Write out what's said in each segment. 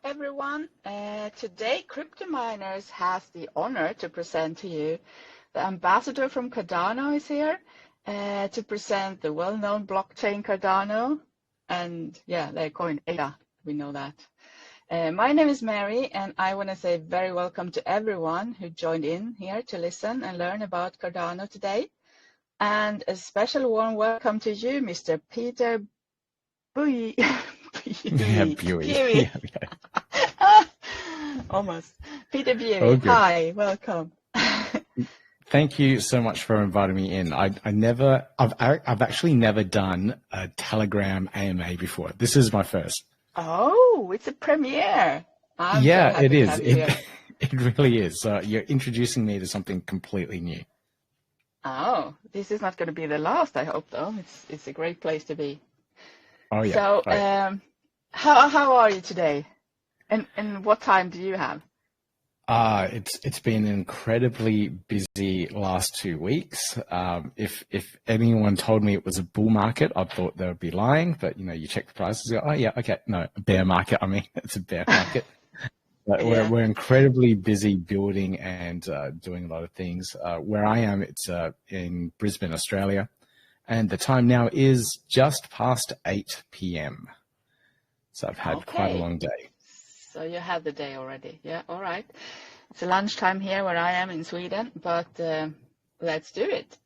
everyone. Today, Crypto Miners has the honor to present to you the ambassador from Cardano is here to present the well-known blockchain Cardano. And yeah, they're calling Ada. We know that. My name is Mary, and I want to say very welcome to everyone who joined in here to listen and learn about Cardano today. And a special warm welcome to you, Mr. Peter Buie. Buie. Almost. Peter Buie. Oh, hi, welcome. Thank you so much for inviting me in. I've actually never done a Telegram AMA before. This is my first. Oh, it's a premiere. Yeah, it is. It really is. You're introducing me to something completely new. Oh, this is not going to be the last, I hope, though. It's a great place to be. Oh, yeah. So, right. How are you today? And what time do you have? It's been an incredibly busy last 2 weeks. If anyone told me it was a bull market, I thought they would be lying. But you check the prices, you go, oh yeah, okay, no, a bear market. I mean, it's a bear market. But Yeah. we're incredibly busy building and doing a lot of things. Where I am, it's in Brisbane, Australia, and the time now is just past 8 p.m. So I've had quite a long day. So you had the day already. Yeah, all right. It's lunchtime here where I am in Sweden, but let's do it.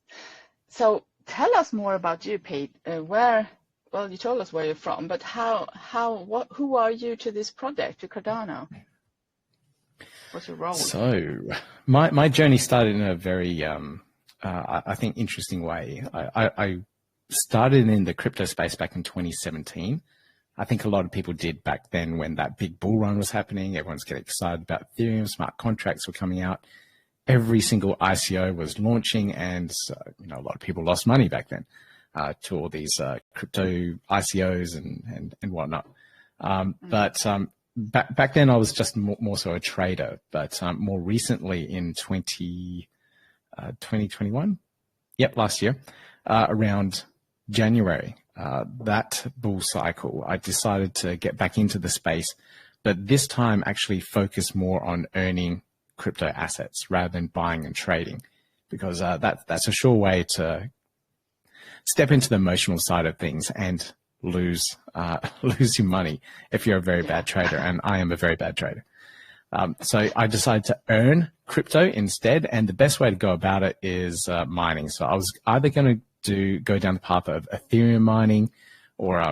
So tell us more about you, Pete. Well, you told us where you're from, but who are you to this project, to Cardano? What's your role? So my journey started in a very, I think, interesting way. I started in the crypto space back in 2017. I think a lot of people did back then when that big bull run was happening. Everyone's getting excited about Ethereum, smart contracts were coming out. Every single ICO was launching, and a lot of people lost money back then to all these crypto ICOs and whatnot. But back then I was just more so a trader. But more recently in 2021, last year, around January, that bull cycle, I decided to get back into the space, but this time actually focus more on earning crypto assets rather than buying and trading, because that's a sure way to step into the emotional side of things and lose your money if you're a very bad trader, and I am a very bad trader. So I decided to earn crypto instead, and the best way to go about it is mining. So I was either going to go down the path of Ethereum mining or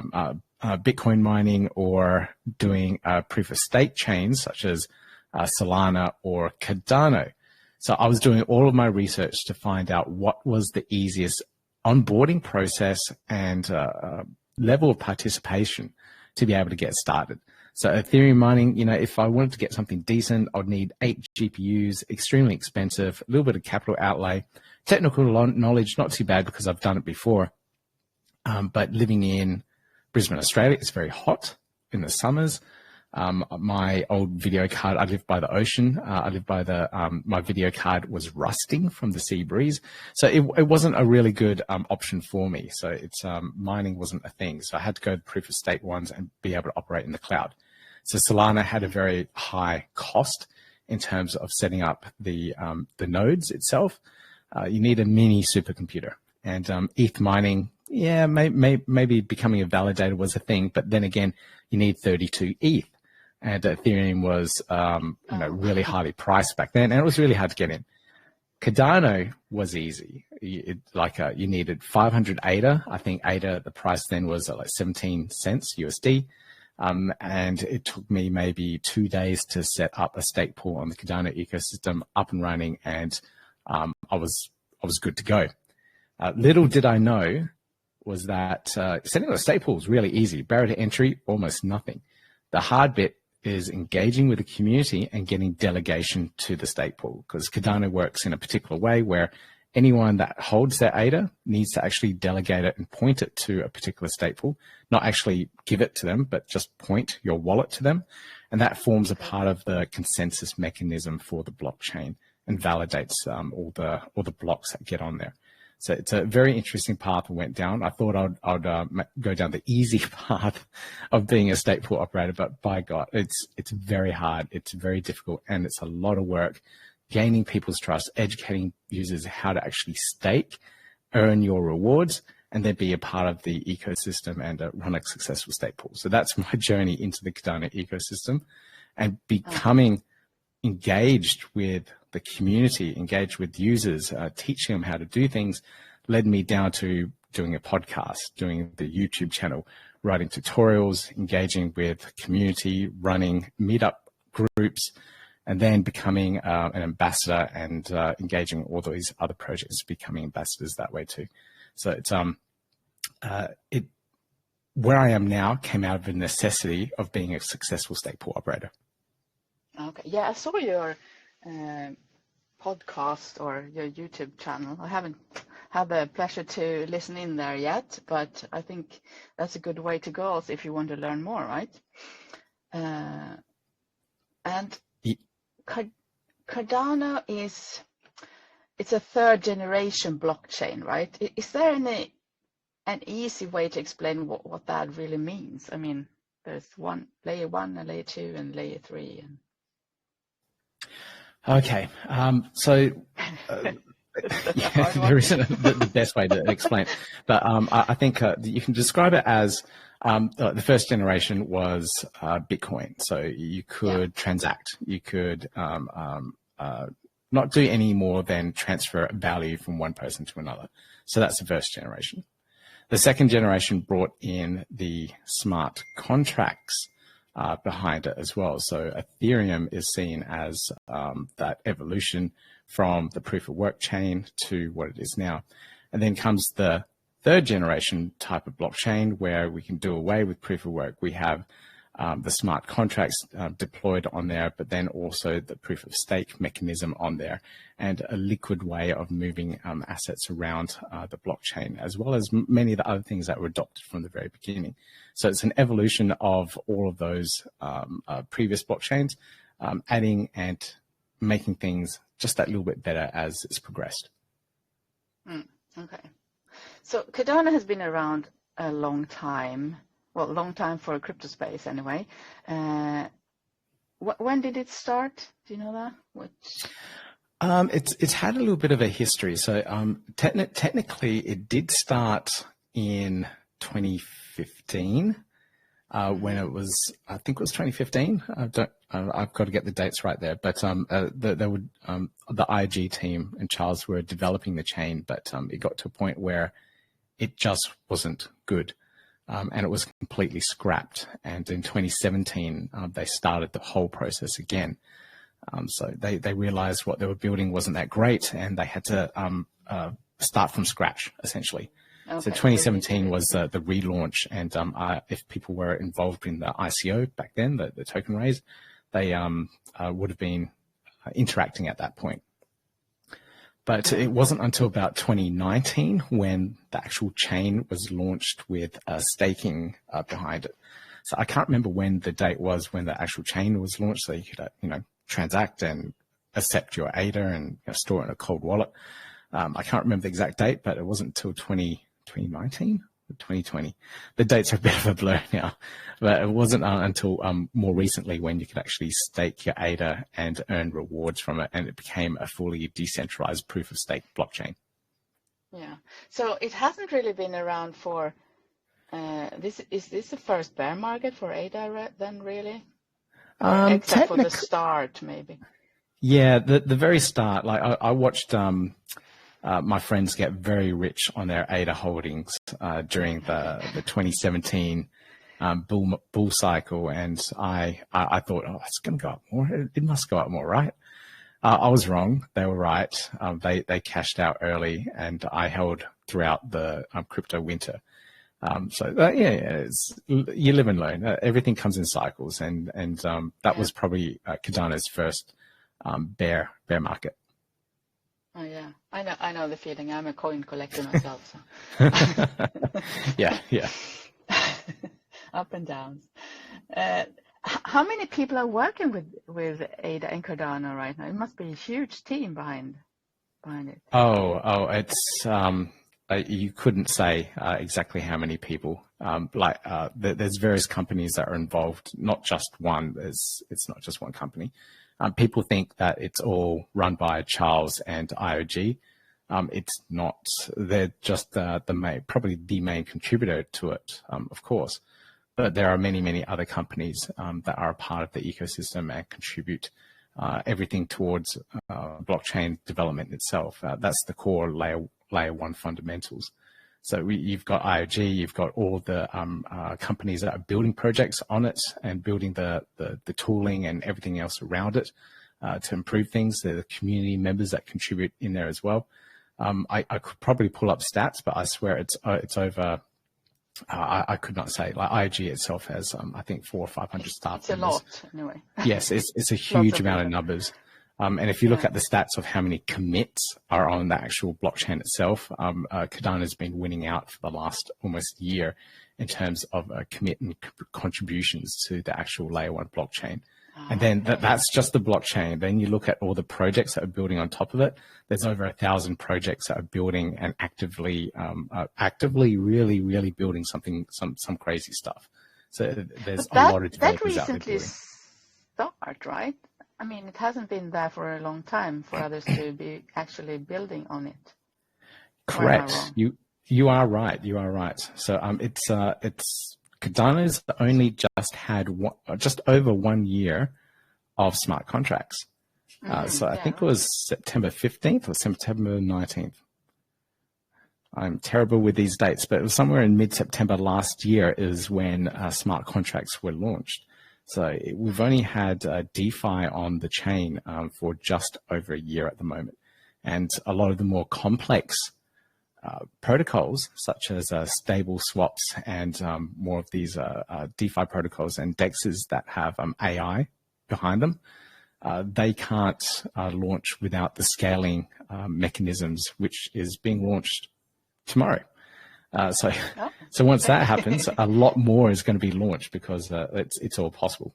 Bitcoin mining, or doing proof of stake chains such as Solana or Cardano. So I was doing all of my research to find out what was the easiest onboarding process and level of participation to be able to get started. So Ethereum mining, if I wanted to get something decent, I'd need 8 GPUs, extremely expensive, a little bit of capital outlay. Technical knowledge, not too bad because I've done it before. But living in Brisbane, Australia, it's very hot in the summers. My old video card, I live by the ocean. I live by my video card was rusting from the sea breeze. So it wasn't a really good option for me. So mining wasn't a thing. So I had to go the proof of stake ones and be able to operate in the cloud. So Solana had a very high cost in terms of setting up the nodes itself. You need a mini supercomputer, and ETH mining, maybe becoming a validator was a thing, but then again, you need 32 ETH, and Ethereum was really highly priced back then, and it was really hard to get in. Cardano was easy. You needed 500 ADA. I think ADA, the price then was like 17 cents USD. And it took me maybe 2 days to set up a stake pool on the Cardano ecosystem up and running, and I was good to go. Little did I know was that setting up a stake pool is really easy. Barrier to entry, almost nothing. The hard bit is engaging with the community and getting delegation to the stake pool, because Cardano works in a particular way where anyone that holds their ADA needs to actually delegate it and point it to a particular stake pool, not actually give it to them, but just point your wallet to them. And that forms a part of the consensus mechanism for the blockchain and validates all the blocks that get on there. So it's a very interesting path I went down. I thought I'd go down the easy path of being a state pool operator, but by God, it's very hard. It's very difficult, and it's a lot of work gaining people's trust, educating users how to actually stake, earn your rewards, and then be a part of the ecosystem and run a successful stake pool. So that's my journey into the Cardano ecosystem, and becoming engaged with the community, engaged with users, teaching them how to do things, led me down to doing a podcast, doing the YouTube channel, writing tutorials, engaging with community, running meetup groups, and then becoming an ambassador and engaging all these other projects, becoming ambassadors that way too. So it's where I am now came out of the necessity of being a successful stake pool operator. Okay. Yeah, I saw your podcast or your YouTube channel. I haven't had the pleasure to listen in there yet, but I think that's a good way to go also if you want to learn more, right? And Cardano it's a third generation blockchain, right? Is there an easy way to explain what that really means? I mean, there's layer 1 and layer 2 and layer 3 and okay, so yeah, there isn't the best way to explain it, but I think you can describe it as the first generation was Bitcoin. So you could transact, you could not do any more than transfer value from one person to another. So that's the first generation. The second generation brought in the smart contracts behind it as well. So Ethereum is seen as that evolution from the proof of work chain to what it is now. And then comes the third generation type of blockchain where we can do away with proof of work. We have the smart contracts deployed on there, but then also the proof of stake mechanism on there, and a liquid way of moving assets around the blockchain, as well as many of the other things that were adopted from the very beginning. So it's an evolution of all of those previous blockchains, adding and making things just that little bit better as it's progressed. Okay. So Cardano has been around a long time. Well, a long time for a crypto space anyway. When did it start? Do you know that? It's had a little bit of a history. So technically, it did start in 2015 when it was, I think it was 2015. I've got to get the dates right there. But the IG team and Charles were developing the chain, but it got to a point where it just wasn't good. And it was completely scrapped. And in 2017, they started the whole process again. So they realized what they were building wasn't that great, and they had to start from scratch, essentially. Okay. So 2017 was the relaunch, and if people were involved in the ICO back then, the token raise, they would have been interacting at that point. But it wasn't until about 2019 when the actual chain was launched with staking behind it. So I can't remember when the date was when the actual chain was launched, so you could, transact and accept your ADA and store it in a cold wallet. I can't remember the exact date, but it wasn't until 2019 or 2020. The dates are a bit of a blur now, but it wasn't until more recently when you could actually stake your ADA and earn rewards from it, and it became a fully decentralized proof of stake blockchain. Yeah, so it hasn't really been around for, is this the first bear market for ADA then, really? Except for the start, maybe. Yeah, the very start. Like I watched my friends get very rich on their ADA holdings during the 2017 bull cycle, and I thought, oh, it's going to go up more. It must go up more, right? I was wrong. They were right. They cashed out early, and I held throughout the crypto winter. You live and learn. Everything comes in cycles, and that was probably Cardano's first bear market. Oh yeah, I know the feeling. I'm a coin collector myself. So. yeah. Up and downs. How many people are working with Ada and Cardano right now? It must be a huge team behind behind it? It's you couldn't say exactly how many people. There's various companies that are involved, not just one. It's not just one company. People think that it's all run by Charles and IOG. It's not. They're just probably the main contributor to it, of course. But there are many, many other companies that are a part of the ecosystem and contribute everything towards blockchain development itself. That's the core layer one fundamentals. So you've got IOG, you've got all the companies that are building projects on it and building the tooling and everything else around it to improve things. There are the community members that contribute in there as well. I could probably pull up stats, but I swear it's over. I could not say. Like IOG itself has, I think, 400 or 500 staff. It's a lot, anyway. Yes, it's a huge amount of numbers. And if you look at the stats of how many commits are on the actual blockchain itself, Cardano has been winning out for the last almost year in terms of commit and contributions to the actual layer one blockchain. And then that's just the blockchain. Then you look at all the projects that are building on top of it. There's over 1,000 projects that are building and actively really, really building some crazy stuff. So there's a lot of developers out there building. That recently started, right? I mean, it hasn't been there for a long time for others to be actually building on it. Correct. You are right. You are right. So it's Cardano's only just had just over 1 year of smart contracts. So I think it was September 15th or September 19th. I'm terrible with these dates, but it was somewhere in mid-September last year is when smart contracts were launched. So we've only had DeFi on the chain for just over a year at the moment. And a lot of the more complex protocols, such as stable swaps and more of these DeFi protocols and DEXs that have AI behind them, they can't launch without the scaling mechanisms, which is being launched tomorrow. So once that happens, a lot more is going to be launched because it's all possible.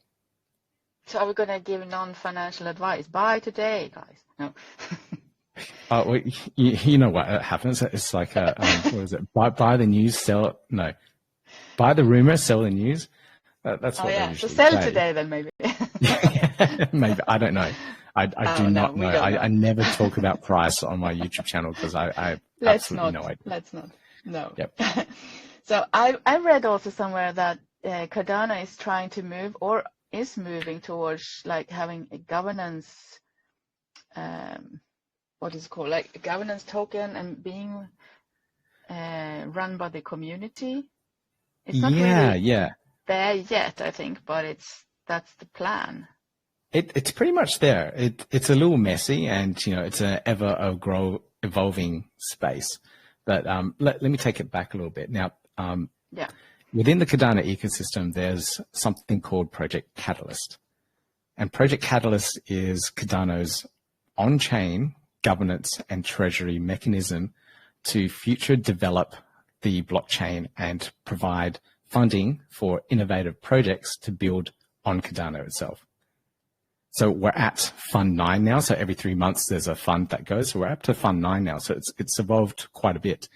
So are we going to give non-financial advice? Buy today, guys. No. Well, you know what happens? It's like, what is it? Buy the news, sell, no. Buy the rumor, sell the news. That's what they usually so sell say. today then maybe. Maybe, I don't know. I do not know. I never talk about price on my YouTube channel because I absolutely no idea. Let's not. No. Yep. So I read also somewhere that Cardano is trying to move or is moving towards like having a governance, what is it called? Like a governance token and being run by the community. It's not really there yet, I think, but that's the plan. It's pretty much there. It's a little messy and, it's an evolving space. But let me take it back a little bit. Now, within the Cardano ecosystem, there's something called Project Catalyst. And Project Catalyst is Cardano's on-chain governance and treasury mechanism to future develop the blockchain and provide funding for innovative projects to build on Cardano itself. So we're at Fund 9 now. So every 3 months there's a fund that goes. So we're up to Fund 9 now. So it's evolved quite a bit.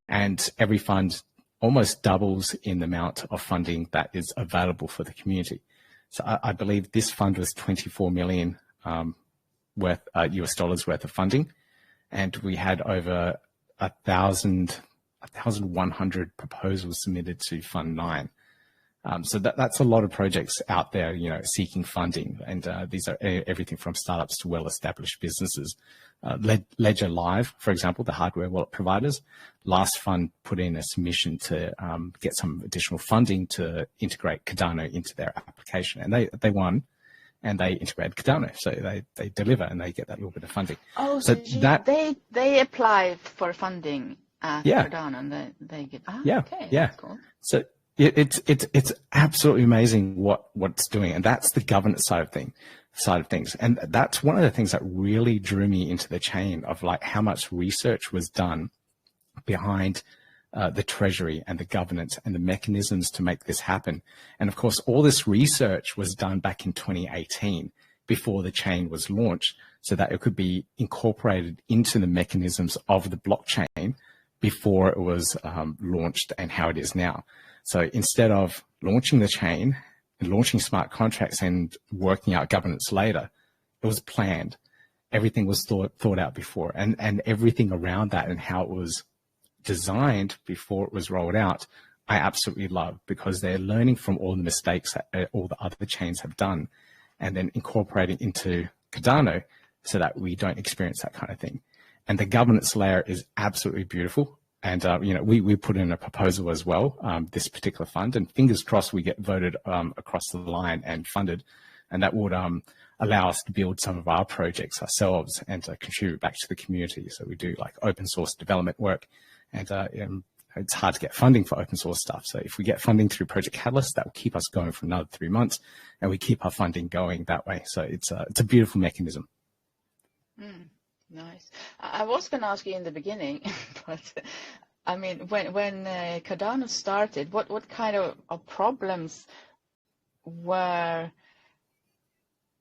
And every fund almost doubles in the amount of funding that is available for the community. So I believe this fund was 24 million US dollars worth of funding. And we had over 1,100 proposals submitted to Fund 9. So that's a lot of projects out there, seeking funding. And these are everything from startups to well-established businesses. Ledger Live, for example, the hardware wallet providers, last fund put in a submission to get some additional funding to integrate Cardano into their application. And they won, and they integrated Cardano. So they deliver and they get that little bit of funding. Oh, so they applied for funding at Cardano and they get, okay, that's cool. So it's absolutely amazing what it's doing, and that's the governance side of things. And that's one of the things that really drew me into the chain of like how much research was done behind the treasury and the governance and the mechanisms to make this happen. And of course, all this research was done back in 2018 before the chain was launched. so that it could be incorporated into the mechanisms of the blockchain before it was launched and how it is now. So instead of launching the chain and launching smart contracts and working out governance later, it was planned. Everything was thought out before, and everything around that and how it was designed before it was rolled out, I absolutely love, because they're learning from all the mistakes that all the other chains have done and then incorporating into Cardano so that we don't experience that kind of thing. And the governance layer is absolutely beautiful. And, we put in a proposal as well, this particular fund, and fingers crossed we get voted across the line and funded. And that would allow us to build some of our projects ourselves and to contribute back to the community. So we do like open source development work, and it's hard to get funding for open source stuff. So if we get funding through Project Catalyst, that will keep us going for another 3 months, and we keep our funding going that way. So it's a beautiful mechanism. Nice. I was going to ask you in the beginning, but I mean, when Cardano started, what kind of problems were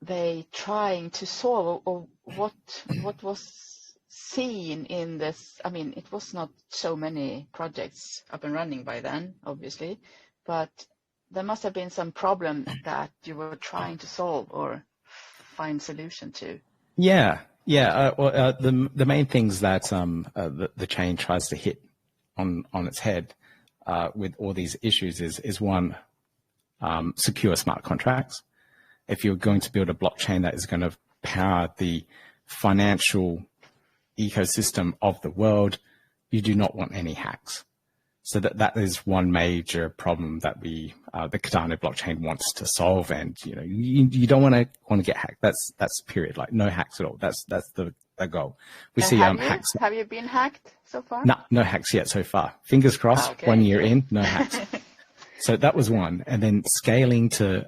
they trying to solve, or what was seen in this? I mean, it was not so many projects up and running by then, obviously, but there must have been some problem that you were trying to solve or find solution to. Yeah. The main things that the chain tries to hit on its head with all these issues is one, secure smart contracts. If you're going to build a blockchain that is going to power the financial ecosystem of the world, you do not want any hacks. So that is one major problem that the Cardano blockchain wants to solve. And you don't want to get hacked. That's period. Like no hacks at all. That's the goal. We see hacks. Have you been hacked so far? No hacks yet so far. Fingers crossed. Okay. 1 year in, no hacks. So that was one. And then scaling to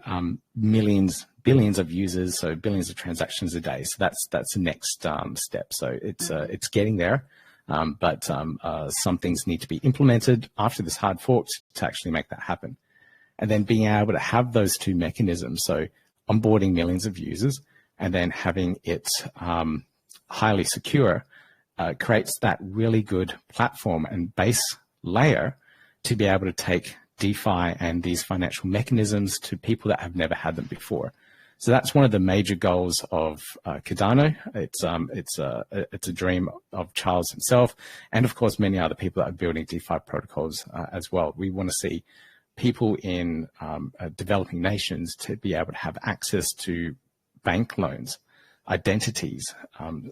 millions, billions of users, so billions of transactions a day. So that's the next step. So it's getting there. But some things need to be implemented after this hard fork to actually make that happen. And then being able to have those two mechanisms, so onboarding millions of users and then having it highly secure, creates that really good platform and base layer to be able to take DeFi and these financial mechanisms to people that have never had them before. So that's one of the major goals of Cardano. It's a dream of Charles himself, and of course many other people that are building DeFi protocols as well. We want to see people in developing nations to be able to have access to bank loans, identities,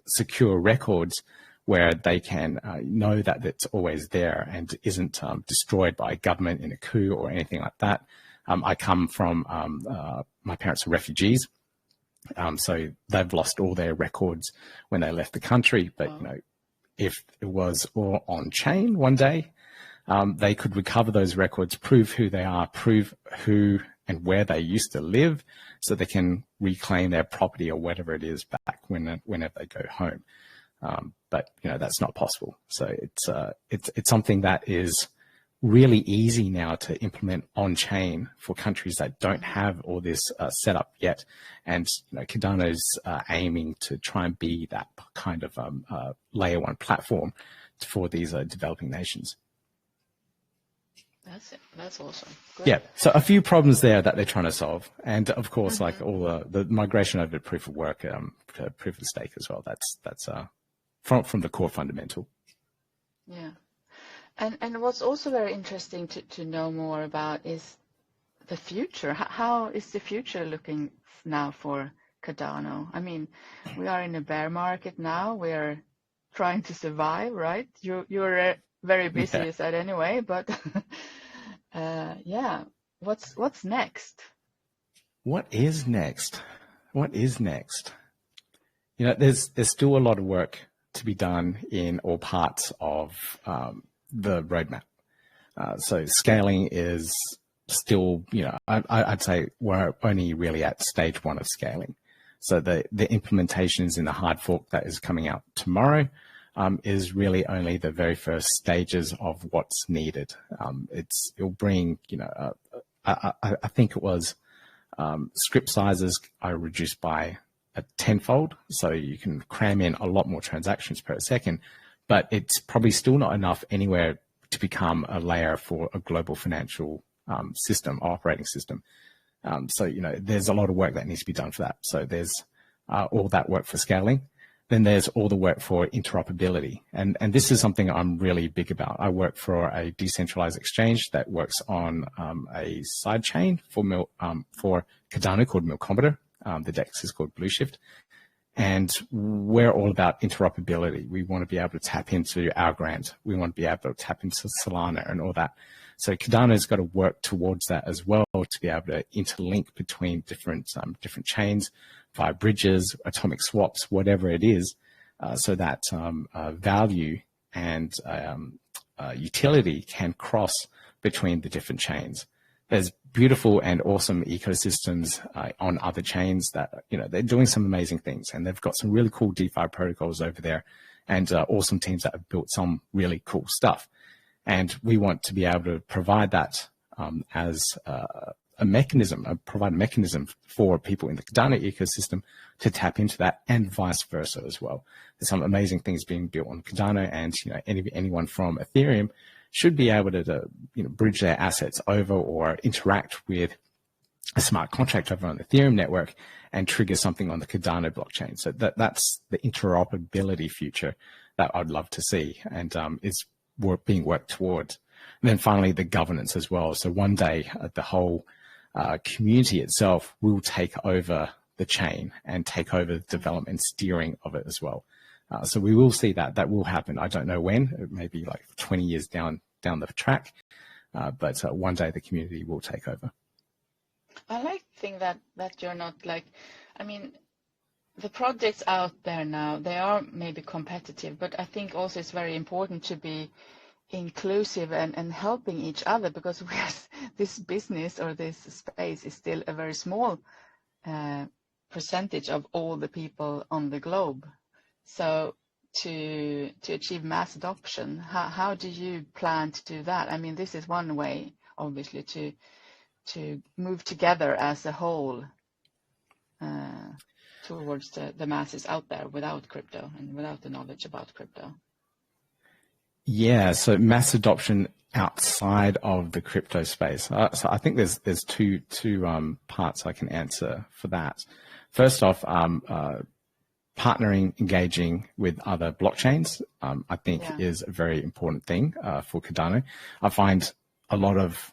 secure records where they can know that it's always there and isn't destroyed by government in a coup or anything like that. I come from, my parents are refugees, so they've lost all their records when they left the country. But if it was all on chain one day, they could recover those records, prove who they are, prove who and where they used to live, so they can reclaim their property or whatever it is back whenever they go home. But that's not possible. So it's something that is really easy now to implement on chain for countries that don't have all this set up yet. And Cardano's aiming to try and be that kind of layer one platform for these developing nations. That's awesome. Great. Yeah, so a few problems there that they're trying to solve, and of course, like all the migration over to proof of work, to proof of stake as well. That's from the core fundamental. Yeah, and what's also very interesting to know more about is the future. How is the future looking now for Cardano? I mean, we are in a bear market now. We are trying to survive, right? You're very busy, you said anyway, but yeah, what's next? What is next? What is next? There's still a lot of work to be done in all parts of the roadmap. So scaling is still, I'd say we're only really at stage 1 of scaling. So the implementations in the hard fork that is coming out tomorrow is really only the very first stages of what's needed. It'll bring, I think it was script sizes are reduced by tenfold, so you can cram in a lot more transactions per second, but it's probably still not enough anywhere to become a layer for a global financial system, operating system. So, there's a lot of work that needs to be done for that. So there's all that work for scaling. Then there's all the work for interoperability. And this is something I'm really big about. I work for a decentralized exchange that works on a side chain for Cardano called Milkommeter. The DEX is called Blueshift. And we're all about interoperability. We want to be able to tap into our grant. We want to be able to tap into Solana and all that. So Cardano's got to work towards that as well, to be able to interlink between different chains via bridges, atomic swaps, whatever it is, so that value and utility can cross between the different chains. There's beautiful and awesome ecosystems on other chains that, they're doing some amazing things, and they've got some really cool DeFi protocols over there, and awesome teams that have built some really cool stuff. And we want to be able to provide that as a mechanism, provide a mechanism for people in the Cardano ecosystem to tap into that, and vice versa as well. There's some amazing things being built on Cardano, and anyone from Ethereum should be able to bridge their assets over or interact with a smart contract over on the Ethereum network and trigger something on the Cardano blockchain. So that's the interoperability future that I'd love to see, and is being worked towards. And then finally, the governance as well. So one day, the whole community itself will take over the chain and take over the development and steering of it as well. So we will see that will happen. I don't know when. It may be like 20 years down the track, but one day the community will take over. I like to think that you're not the projects out there now, they are maybe competitive, but I think also it's very important to be inclusive and helping each other, because this business or this space is still a very small percentage of all the people on the globe. So to achieve mass adoption, how do you plan to do that? This is one way, obviously, to move together as a whole towards the masses out there without crypto and without the knowledge about crypto. Yeah, so mass adoption outside of the crypto space. So I think there's two parts I can answer for that. First off, partnering, engaging with other blockchains, I think is a very important thing for Cardano. I find a lot of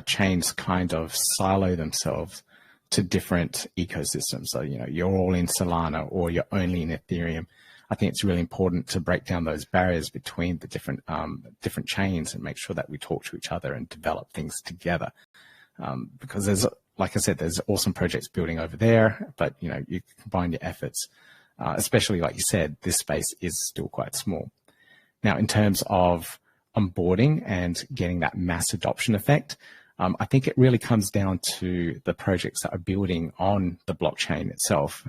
chains kind of silo themselves to different ecosystems. So, you're all in Solana or you're only in Ethereum. I think it's really important to break down those barriers between the different chains and make sure that we talk to each other and develop things together. Because there's, like I said, there's awesome projects building over there, but you combine your efforts, especially like you said, this space is still quite small. Now, in terms of onboarding and getting that mass adoption effect, I think it really comes down to the projects that are building on the blockchain itself,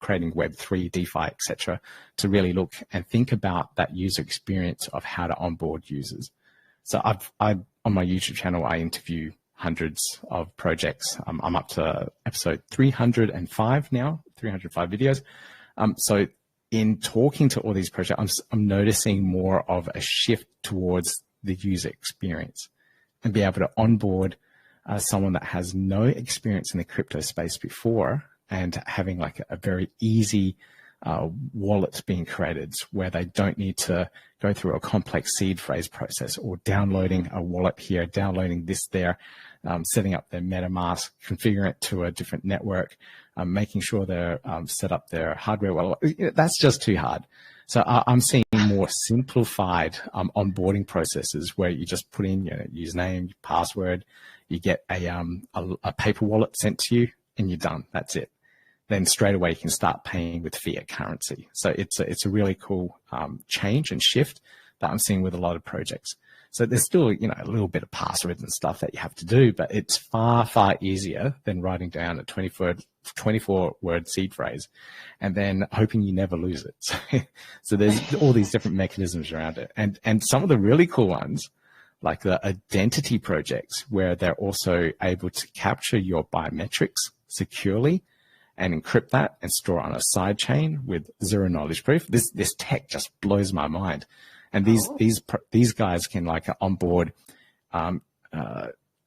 creating Web3, DeFi, etc., to really look and think about that user experience of how to onboard users. So I on my YouTube channel, I interview hundreds of projects. I'm up to episode 305 now, 305 videos. So in talking to all these projects, I'm noticing more of a shift towards the user experience, and be able to onboard someone that has no experience in the crypto space before, and having like a very easy wallet being created where they don't need to go through a complex seed phrase process, or downloading a wallet here, downloading this there, setting up their MetaMask, configuring it to a different network, making sure they're set up their hardware wallet. That's just too hard. So I'm seeing more simplified onboarding processes where you just put in your username, password, you get a paper wallet sent to you, and you're done. That's it. Then straight away you can start paying with fiat currency. So it's a really cool change and shift that I'm seeing with a lot of projects. So there's still a little bit of passwords and stuff that you have to do, but it's far easier than writing down a 24-word seed phrase and then hoping you never lose it. So there's all these different mechanisms around it, and some of the really cool ones, like the identity projects, where they're also able to capture your biometrics securely and encrypt that and store it on a side chain with zero knowledge proof. This tech just blows my mind. And these guys can like onboard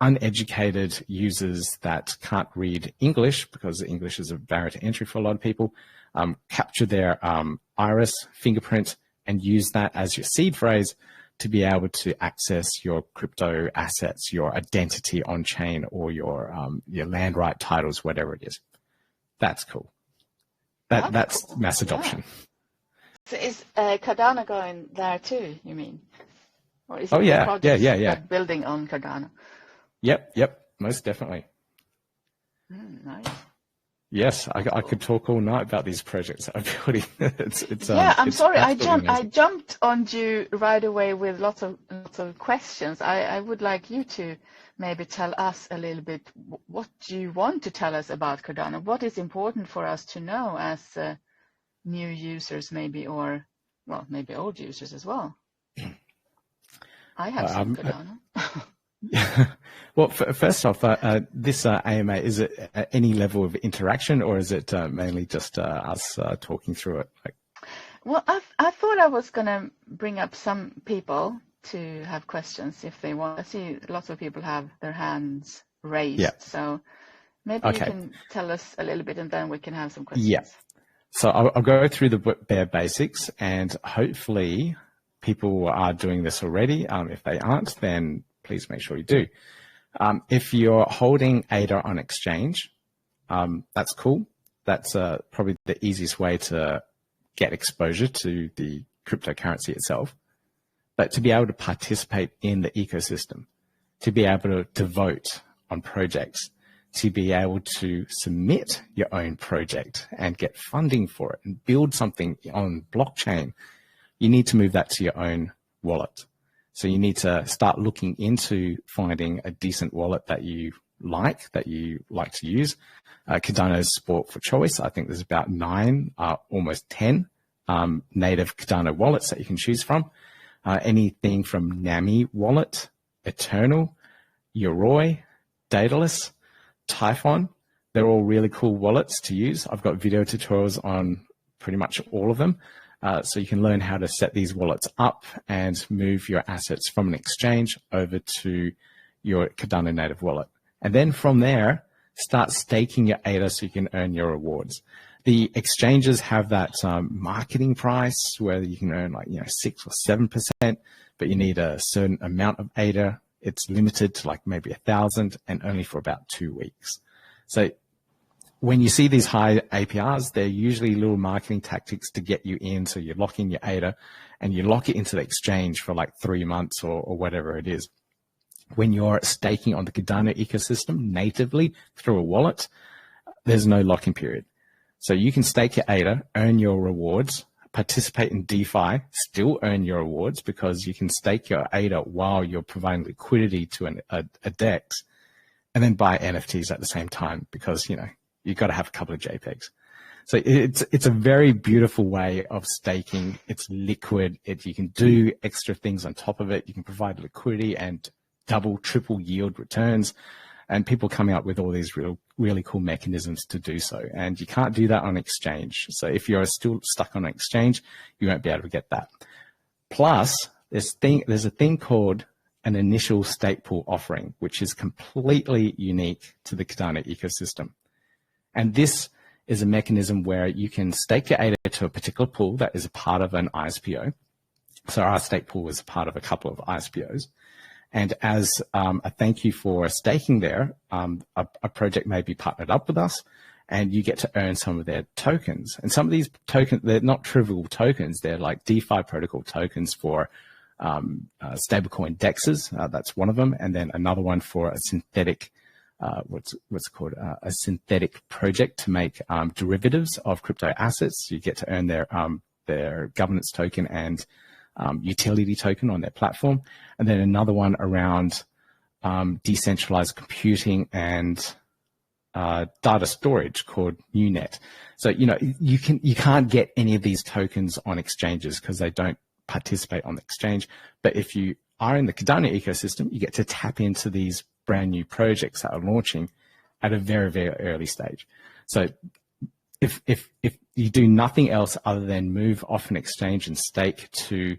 uneducated users that can't read English, because English is a barrier to entry for a lot of people, capture their iris fingerprint and use that as your seed phrase to be able to access your crypto assets, your identity on chain, or your land right titles, whatever it is. That's cool. That's cool. Mass adoption. Yeah. So is Cardano going there too, you mean? Or is it yeah. building on Cardano? Yep, most definitely. Nice. Yes, I could talk all night about these projects I'm building. I'm sorry, I jumped on you right away with lots of questions. I would like you to maybe tell us a little bit what you want to tell us about Cardano. What is important for us to know as new users, maybe, or well, maybe old users as well. I have some Cardano. Well, first off, this AMA, is it any level of interaction, or is it mainly just us talking through it? Well, I thought I was going to bring up some people to have questions if they want. I see lots of people have their hands raised. So maybe you can tell us a little bit, and then we can have some questions. Yeah. So I'll go through the bare basics, and hopefully people are doing this already. If they aren't, then please make sure you do. If you're holding ADA on exchange, that's cool. That's probably the easiest way to get exposure to the cryptocurrency itself. But to be able to participate in the ecosystem, to be able to vote on projects, to be able to submit your own project and get funding for it and build something on blockchain, you need to move that to your own wallet. So you need to start looking into finding a decent wallet that you like to use. Cardano's sport for choice. I think there's about 9, almost 10 native Cardano wallets that you can choose from. Anything from Nami wallet, Eternal, Yoroi, Daedalus, Typhon. They're all really cool wallets to use. I've got video tutorials on pretty much all of them. So you can learn how to set these wallets up and move your assets from an exchange over to your Cardano native wallet. And then from there, start staking your ADA so you can earn your rewards. The exchanges have that marketing price where you can earn 6 or 7%, but you need a certain amount of ADA. It's limited to maybe 1,000 and only for about 2 weeks. So when you see these high APRs, they're usually little marketing tactics to get you in. So you lock in your ADA and you lock it into the exchange for 3 months or whatever it is. When you're staking on the Cardano ecosystem natively through a wallet, there's no lock-in period. So you can stake your ADA, earn your rewards, participate in DeFi, still earn your rewards because you can stake your ADA while you're providing liquidity to a DEX, and then buy NFTs at the same time because, you've got to have a couple of JPEGs. So it's a very beautiful way of staking. It's liquid. You can do extra things on top of it. You can provide liquidity and double, triple yield returns. And people coming up with all these really cool mechanisms to do so. And you can't do that on exchange. So if you're still stuck on an exchange, you won't be able to get that. Plus, there's a thing called an initial stake pool offering, which is completely unique to the Cardano ecosystem. And this is a mechanism where you can stake your ADA to a particular pool that is a part of an ISPO. So our stake pool is a part of a couple of ISPOs. And as a thank you for staking there, a project may be partnered up with us and you get to earn some of their tokens. And some of these tokens, they're not trivial tokens. They're like DeFi protocol tokens for stablecoin DEXs. That's one of them. And then another one for a synthetic, what's called a synthetic project to make derivatives of crypto assets. You get to earn their governance token and utility token on their platform, and then another one around decentralized computing and data storage called NewNet. So you can't get any of these tokens on exchanges because they don't participate on the exchange. But if you are in the Cardano ecosystem, you get to tap into these brand new projects that are launching at a very, very early stage. So if you do nothing else other than move off an exchange and stake to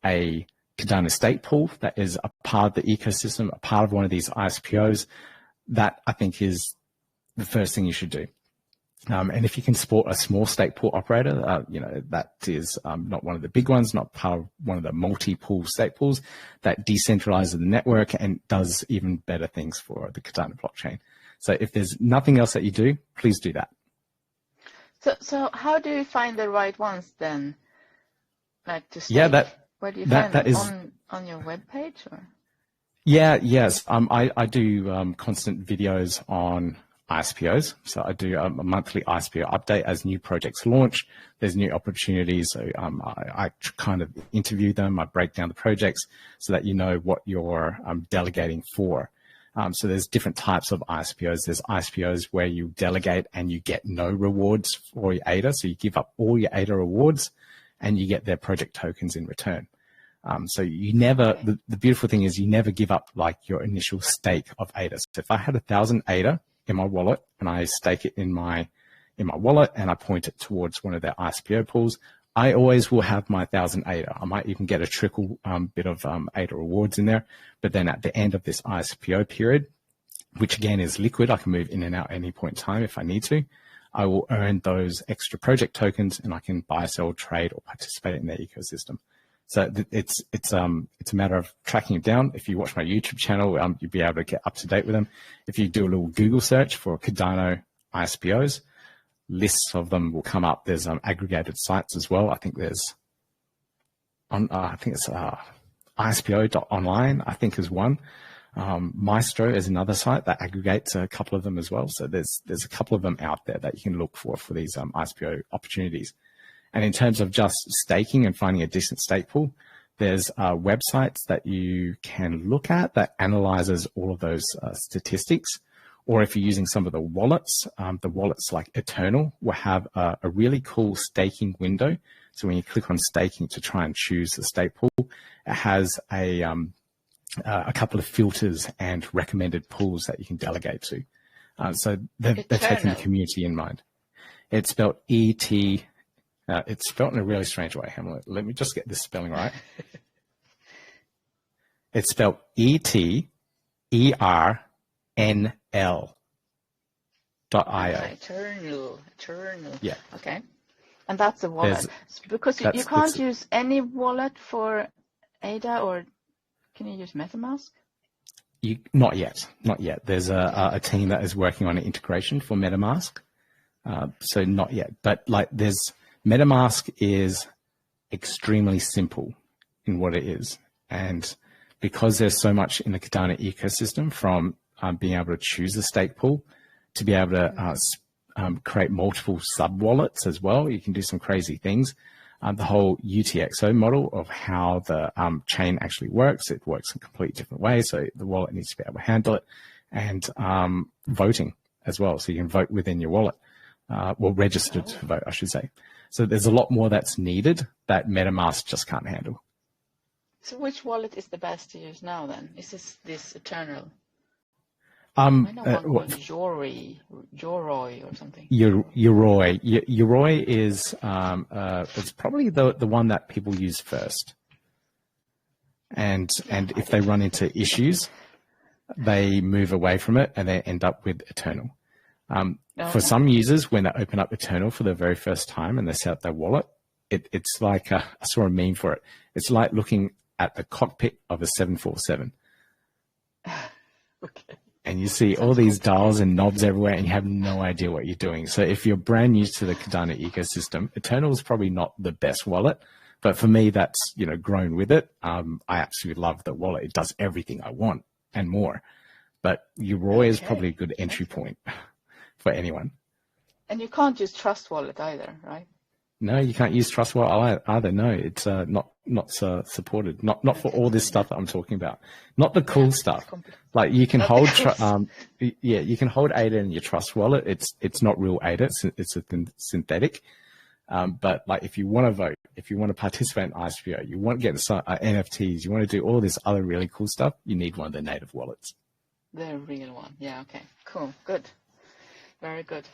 a Cardano stake pool that is a part of the ecosystem, a part of one of these ISPOs, that I think is the first thing you should do. And if you can support a small stake pool operator, that is not one of the big ones, not part of one of the multi-pool stake pools, that decentralizes the network and does even better things for the Cardano blockchain. So if there's nothing else that you do, please do that. So how do you find the right ones then? Like to stake? Yeah, where do you find them? On your webpage or? Yeah, yes. I do constant videos on ISPOs. So I do a monthly ISPO update as new projects launch. There's new opportunities. So I kind of interview them. I break down the projects so that you know what you're delegating for. So there's different types of ISPOs. There's ISPOs where you delegate and you get no rewards for your ADA. So you give up all your ADA rewards and you get their project tokens in return. So you never, the beautiful thing is you never give up like your initial stake of ADA. So if I had 1,000 ADA in my wallet and I stake it in my wallet and I point it towards one of their ISPO pools, I always will have my 1,000 ADA. I might even get a trickle bit of ADA rewards in there. But then at the end of this ISPO period, which again is liquid, I can move in and out at any point in time if I need to, I will earn those extra project tokens and I can buy, sell, trade, or participate in their ecosystem. So it's a matter of tracking it down. If you watch my YouTube channel, you'll be able to get up to date with them. If you do a little Google search for Cardano ISPOs, lists of them will come up. There's aggregated sites as well. I think there's it's ISPO.online, I think is one. Maestro is another site that aggregates a couple of them as well. So there's a couple of them out there that you can look for these ISPO opportunities. And in terms of just staking and finding a decent stake pool, there's websites that you can look at that analyzes all of those statistics. Or if you're using some of the wallets like Eternal will have a really cool staking window. So when you click on staking to try and choose the stake pool, it has a couple of filters and recommended pools that you can delegate to. So they're taking the community in mind. It's spelled E-T. It's spelled in a really strange way. Let me just get this spelling right. It's spelled ETERNL.io. Eternal. Yeah. Okay. And that's a wallet. Because you can't use any wallet for ADA, or can you use MetaMask? Not yet. There's a team that is working on an integration for MetaMask. So not yet. But MetaMask is extremely simple in what it is. And because there's so much in the Cardano ecosystem, from being able to choose a stake pool to be able to create multiple sub-wallets as well, you can do some crazy things. The whole UTXO model of how the chain actually works, it works in a completely different way. So the wallet needs to be able to handle it. And voting as well. So you can vote within your wallet. Registered to vote, I should say. So there's a lot more that's needed that MetaMask just can't handle. So which wallet is the best to use now then? Is this Eternal? I know one called Yoroi or something. Yoroi is it's probably the one that people use first. And if they run into issues, they move away from it and they end up with Eternal. For some users, when they open up Eternal for the very first time and they set up their wallet, it's like, I saw a meme for it. It's like looking at the cockpit of a 747. Okay. And you see all these dials and knobs everywhere and you have no idea what you're doing. So if you're brand new to the Cardano ecosystem, Eternal is probably not the best wallet. But for me, that's, grown with it. I absolutely love the wallet. It does everything I want and more. But Yoroi is probably a good entry point for anyone. And you can't use Trust Wallet either, right? No, you can't use Trust Wallet either. No, it's not supported. Not for all this stuff that I'm talking about. Not the cool stuff. Like you can hold, you can hold ADA in your Trust Wallet. It's not real ADA. It's a synthetic. But like if you want to vote, if you want to participate in ISPO, you want to get NFTs, you want to do all this other really cool stuff, you need one of the native wallets. The real one. Yeah. Okay. Cool. Good. Very good.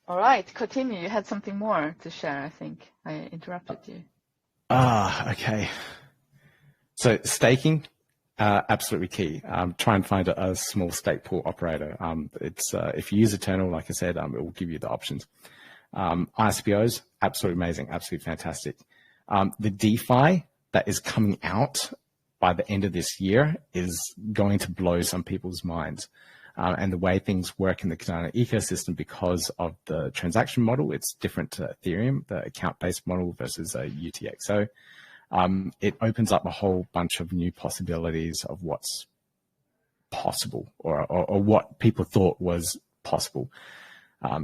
All right, continue. You had something more to share, I think. I interrupted you. Okay. So staking, absolutely key. Try and find a small stake pool operator. It's if you use Eternal, like I said, it will give you the options. ISPOs, absolutely amazing, absolutely fantastic. The DeFi that is coming out by the end of this year is going to blow some people's minds. And the way things work in the Cardano ecosystem, because of the transaction model, it's different to Ethereum, the account-based model versus UTXO. It opens up a whole bunch of new possibilities of what's possible, or what people thought was possible.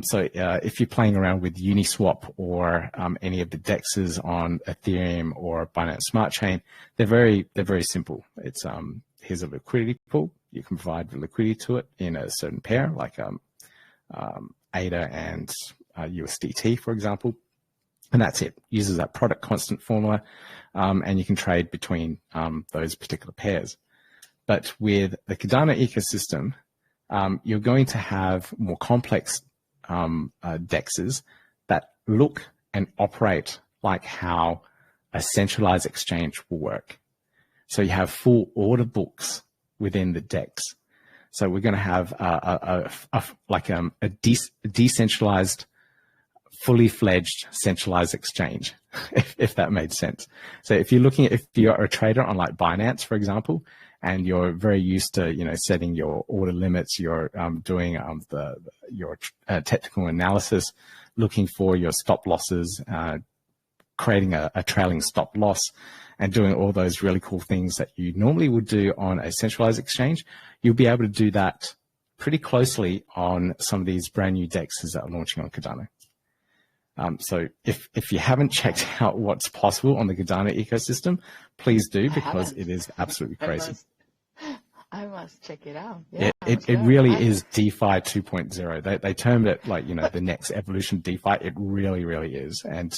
So if you're playing around with Uniswap or any of the DEXs on Ethereum or Binance Smart Chain, they're very simple. It's here's a liquidity pool. You can provide the liquidity to it in a certain pair, like Ada and USDT, for example. And that's it. Uses that product constant formula, and you can trade between those particular pairs. But with the Cardano ecosystem, you're going to have more complex DEXs that look and operate like how a centralized exchange will work. So you have full order books within the DEX. So we're going to have a decentralized, fully fledged centralized exchange, if that made sense. So if you're a trader on like Binance, for example, and you're very used to, setting your order limits, you're doing your technical analysis, looking for your stop losses, creating a trailing stop loss, and doing all those really cool things that you normally would do on a centralized exchange, you'll be able to do that pretty closely on some of these brand new DEXs that are launching on Cardano. So if you haven't checked out what's possible on the Cardano ecosystem, please do, because it is absolutely crazy. I must check it out. Yeah, it really is DeFi 2.0. They termed it like, the next evolution of DeFi. It really, really is. And,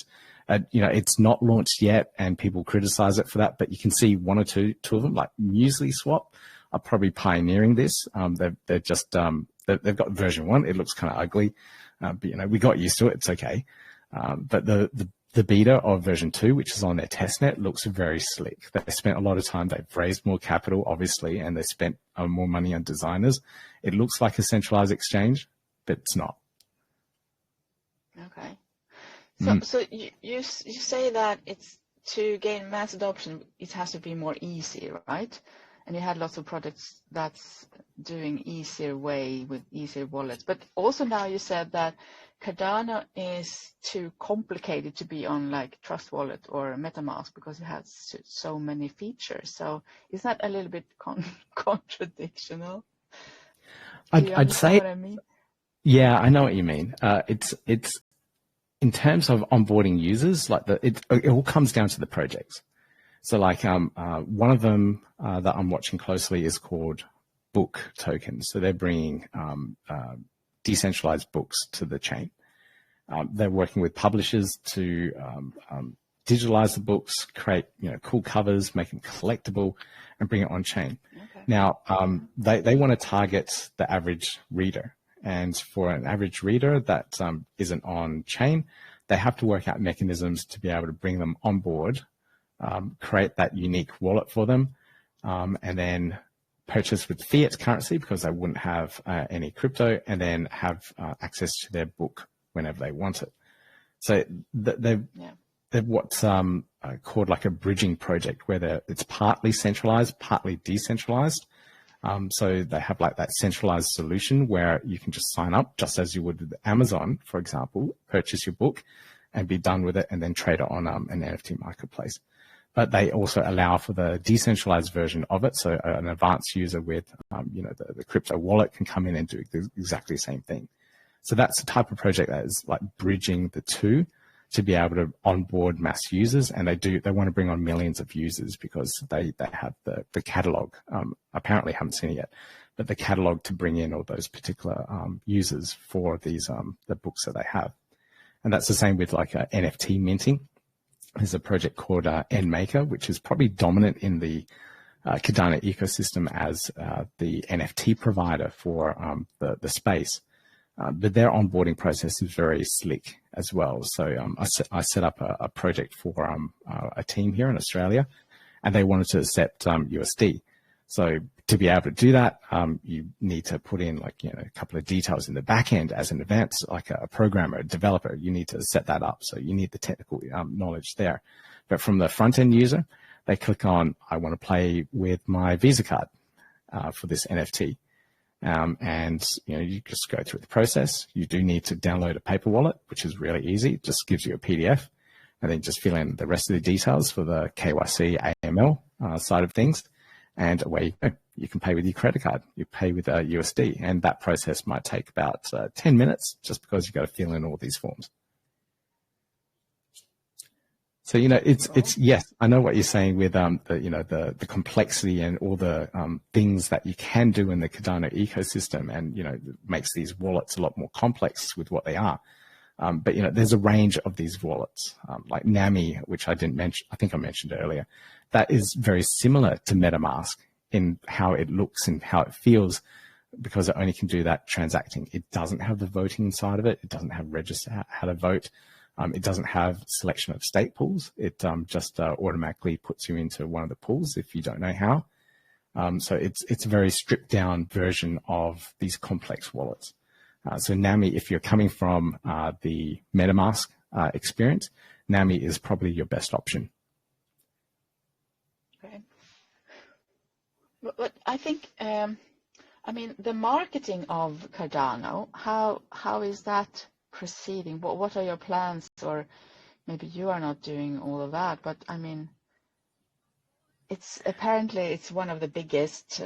it's not launched yet, and people criticize it for that, but you can see one or two of them, like MuesliSwap, are probably pioneering this. They're just, they've got version 1. It looks kind of ugly, but, we got used to it. It's okay. But the beta of version 2, which is on their testnet, looks very slick. They spent a lot of time. They've raised more capital, obviously, and they spent more money on designers. It looks like a centralized exchange, but it's not. Okay. So you say that it's to gain mass adoption, it has to be more easy, right? And you had lots of projects that's doing easier way with easier wallets. But also now you said that Cardano is too complicated to be on like Trust Wallet or MetaMask because it has so many features. So is that a little bit contradictional? I'd say, what I mean? Yeah, I know what you mean. It's in terms of onboarding users, like it all comes down to the projects. So like one of them that I'm watching closely is called Book Tokens. So they're bringing decentralized books to the chain. They're working with publishers to digitalize the books, create cool covers, make them collectible, and bring it on chain. Okay. Now they want to target the average reader, and for an average reader that isn't on chain, they have to work out mechanisms to be able to bring them on board. Create that unique wallet for them, and then purchase with fiat currency because they wouldn't have any crypto, and then have access to their book whenever they want it. So they've what's called like a bridging project, where it's partly centralized, partly decentralized. So they have like that centralized solution where you can just sign up, just as you would with Amazon, for example, purchase your book and be done with it, and then trade it on an NFT marketplace. But they also allow for the decentralized version of it. So an advanced user with, the crypto wallet can come in and do exactly the same thing. So that's the type of project that is like bridging the two to be able to onboard mass users. And they want to bring on millions of users because they have the catalog. Apparently haven't seen it yet, but the catalog to bring in all those particular users for these, the books that they have. And that's the same with like NFT minting. There's a project called NMaker, which is probably dominant in the Cardano ecosystem as the NFT provider for the space. But their onboarding process is very slick as well. So I set up a project for a team here in Australia, and they wanted to accept USD. So to be able to do that, you need to put in like, a couple of details in the back end as an advance, like a programmer, a developer. You need to set that up. So you need the technical knowledge there. But from the front end user, they click on, I want to play with my Visa card for this NFT. And you just go through the process. You do need to download a paper wallet, which is really easy. It just gives you a PDF, and then just fill in the rest of the details for the KYC AML side of things. And away you go. You can pay with your credit card. You pay with USD, and that process might take about 10 minutes just because you've got to fill in all these forms. So, it's yes, I know what you're saying with the complexity and all the things that you can do in the Cardano ecosystem, and it makes these wallets a lot more complex with what they are. But there's a range of these wallets, like NAMI, which I didn't mention. I think I mentioned earlier. That is very similar to MetaMask in how it looks and how it feels, because it only can do that transacting. It doesn't have the voting side of it. It doesn't have register how to vote. It doesn't have selection of stake pools. It just automatically puts you into one of the pools if you don't know how. So it's a very stripped down version of these complex wallets. So NAMI, if you're coming from the MetaMask experience, NAMI is probably your best option. Okay. But I think, the marketing of Cardano, how is that proceeding? What are your plans? Or maybe you are not doing all of that, but it's one of the biggest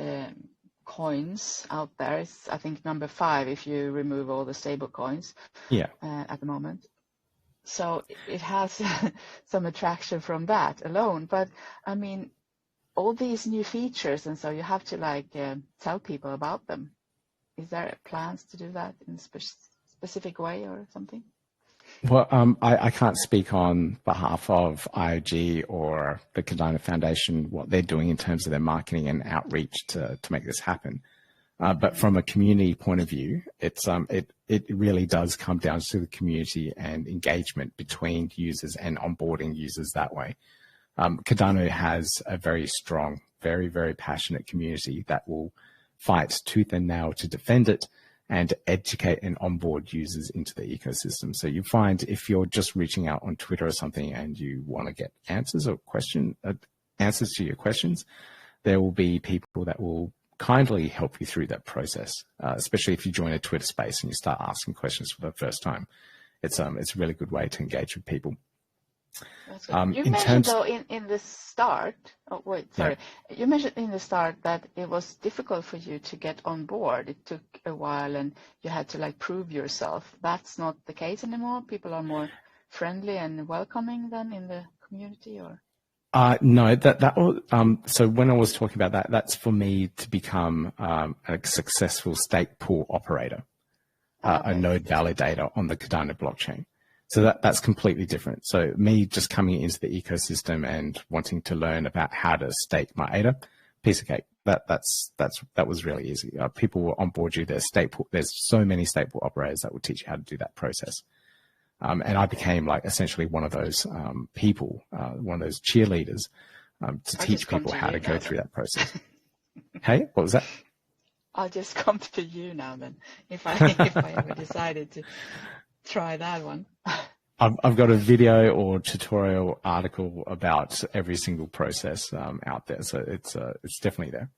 coins out there. It's, I think, number 5 if you remove all the stable coins at the moment. So it has some attraction from that alone. But all these new features, and so you have to tell people about them. Is there plans to do that in a specific way or something? Well, I can't speak on behalf of IOG or the Cardano Foundation, what they're doing in terms of their marketing and outreach to make this happen. But from a community point of view, it really does come down to the community and engagement between users and onboarding users that way. Cardano has a very strong, very, very passionate community that will fight tooth and nail to defend it and educate and onboard users into the ecosystem. So you find if you're just reaching out on Twitter or something and you want to get answers to your questions, there will be people that will kindly help you through that process, especially if you join a Twitter space and you start asking questions for the first time. It's a really good way to engage with people. That's good. You mentioned though in the start, you mentioned in the start that it was difficult for you to get on board. It took a while and you had to prove yourself. That's not the case anymore? People are more friendly and welcoming than in the community, or? No, so when I was talking about that, that's for me to become a successful stake pool operator, a node validator on the Cardano blockchain. So that's completely different. So me just coming into the ecosystem and wanting to learn about how to stake my ADA, piece of cake. That was really easy. People will onboard you. There's so many stake pool operators that will teach you how to do that process. And I became essentially one of those people, one of those cheerleaders to teach people how to go through that process. Hey, what was that? I'll just come to you now then, if I ever decided to try that one. I've got a video or tutorial article about every single process out there, so it's definitely there.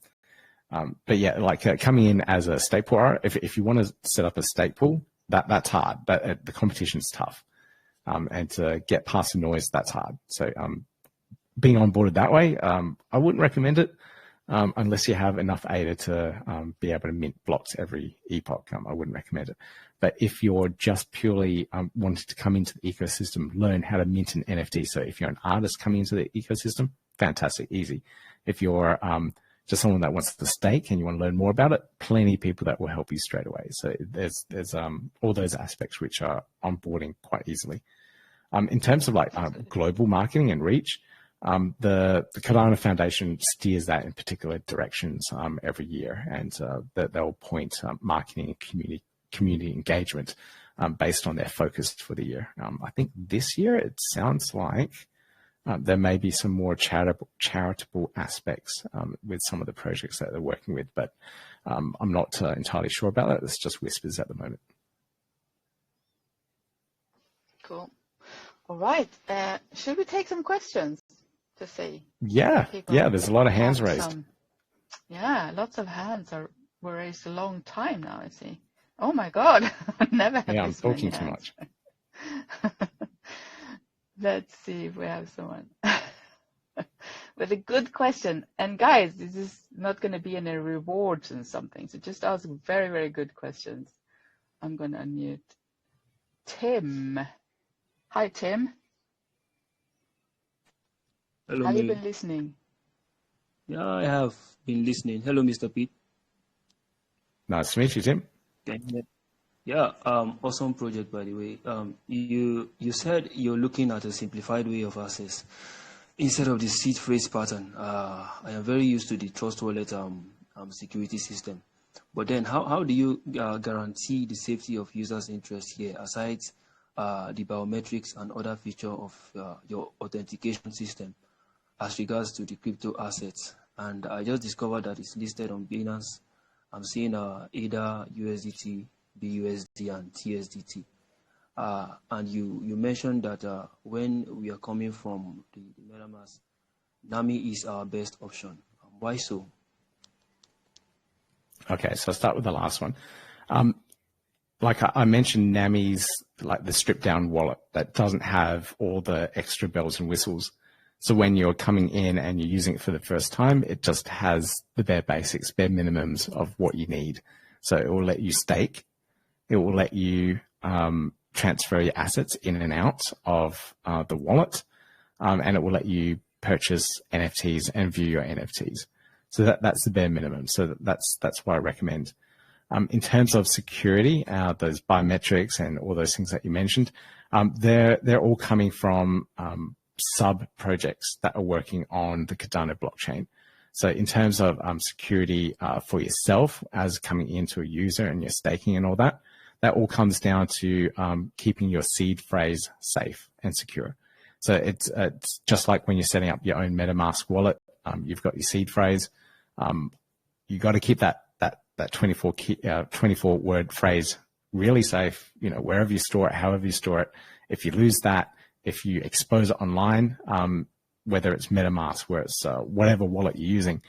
But yeah, coming in as a stake pool, if you want to set up a stake pool, that's hard. The competition's tough, and to get past the noise, that's hard. So being onboarded that way, I wouldn't recommend it unless you have enough ADA to be able to mint blocks every epoch. I wouldn't recommend it. But if you're just purely wanting to come into the ecosystem, learn how to mint an NFT. So if you're an artist coming into the ecosystem, fantastic, easy. If you're just someone that wants to stake and you want to learn more about it, plenty of people that will help you straight away. So there's all those aspects which are onboarding quite easily. In terms of global marketing and reach, the Cardano Foundation steers that in particular directions every year, and they'll point marketing and community engagement based on their focus for the year. I think this year it sounds like there may be some more charitable aspects with some of the projects that they're working with, but I'm not entirely sure about that. It's just whispers at the moment. Cool. All right. Should we take some questions to see? Yeah, there's a lot of hands raised. Yeah, lots of hands were raised a long time now, I see. Oh my God, I've never had I'm this many talking too hands. much. Let's see if we have someone with a good question. And guys, this is not going to be any rewards and something, so just ask very, very good questions. I'm going to unmute Tim. Hi, Tim. Hello, Have you Mary. been listening? Yeah, I have been listening. Hello, Mr. Pete. Nice to meet you, Tim. Yeah, awesome project, by the way. You said you're looking at a simplified way of access instead of the seed phrase pattern. I am very used to the Trust Wallet security system. But then how do you guarantee the safety of users' interest here, aside the biometrics and other features of your authentication system as regards to the crypto assets? And I just discovered that it's listed on Binance. I'm seeing Ada, USDT, BUSD, and TSDT. And you mentioned that when we are coming from the MetaMask, NAMI is our best option. Why so? Okay, so I'll start with the last one. Like I mentioned, NAMI's like the stripped down wallet that doesn't have all the extra bells and whistles. So when you're coming in and you're using it for the first time, it just has the bare basics, bare minimums of what you need. So it will let you stake. It will let you transfer your assets in and out of the wallet. And it will let you purchase NFTs and view your NFTs. So that's the bare minimum. So that's what I recommend. In terms of security, those biometrics and all those things that you mentioned, they're all coming from sub projects that are working on the Cardano blockchain. So in terms of security for yourself as coming into a user and your staking and all that, that all comes down to keeping your seed phrase safe and secure. So it's just like when you're setting up your own MetaMask wallet, you've got your seed phrase. You got to keep that 24 word phrase really safe, wherever you store it, however you store it. If you lose that, if you expose it online, whether it's MetaMask, where it's whatever wallet you're using,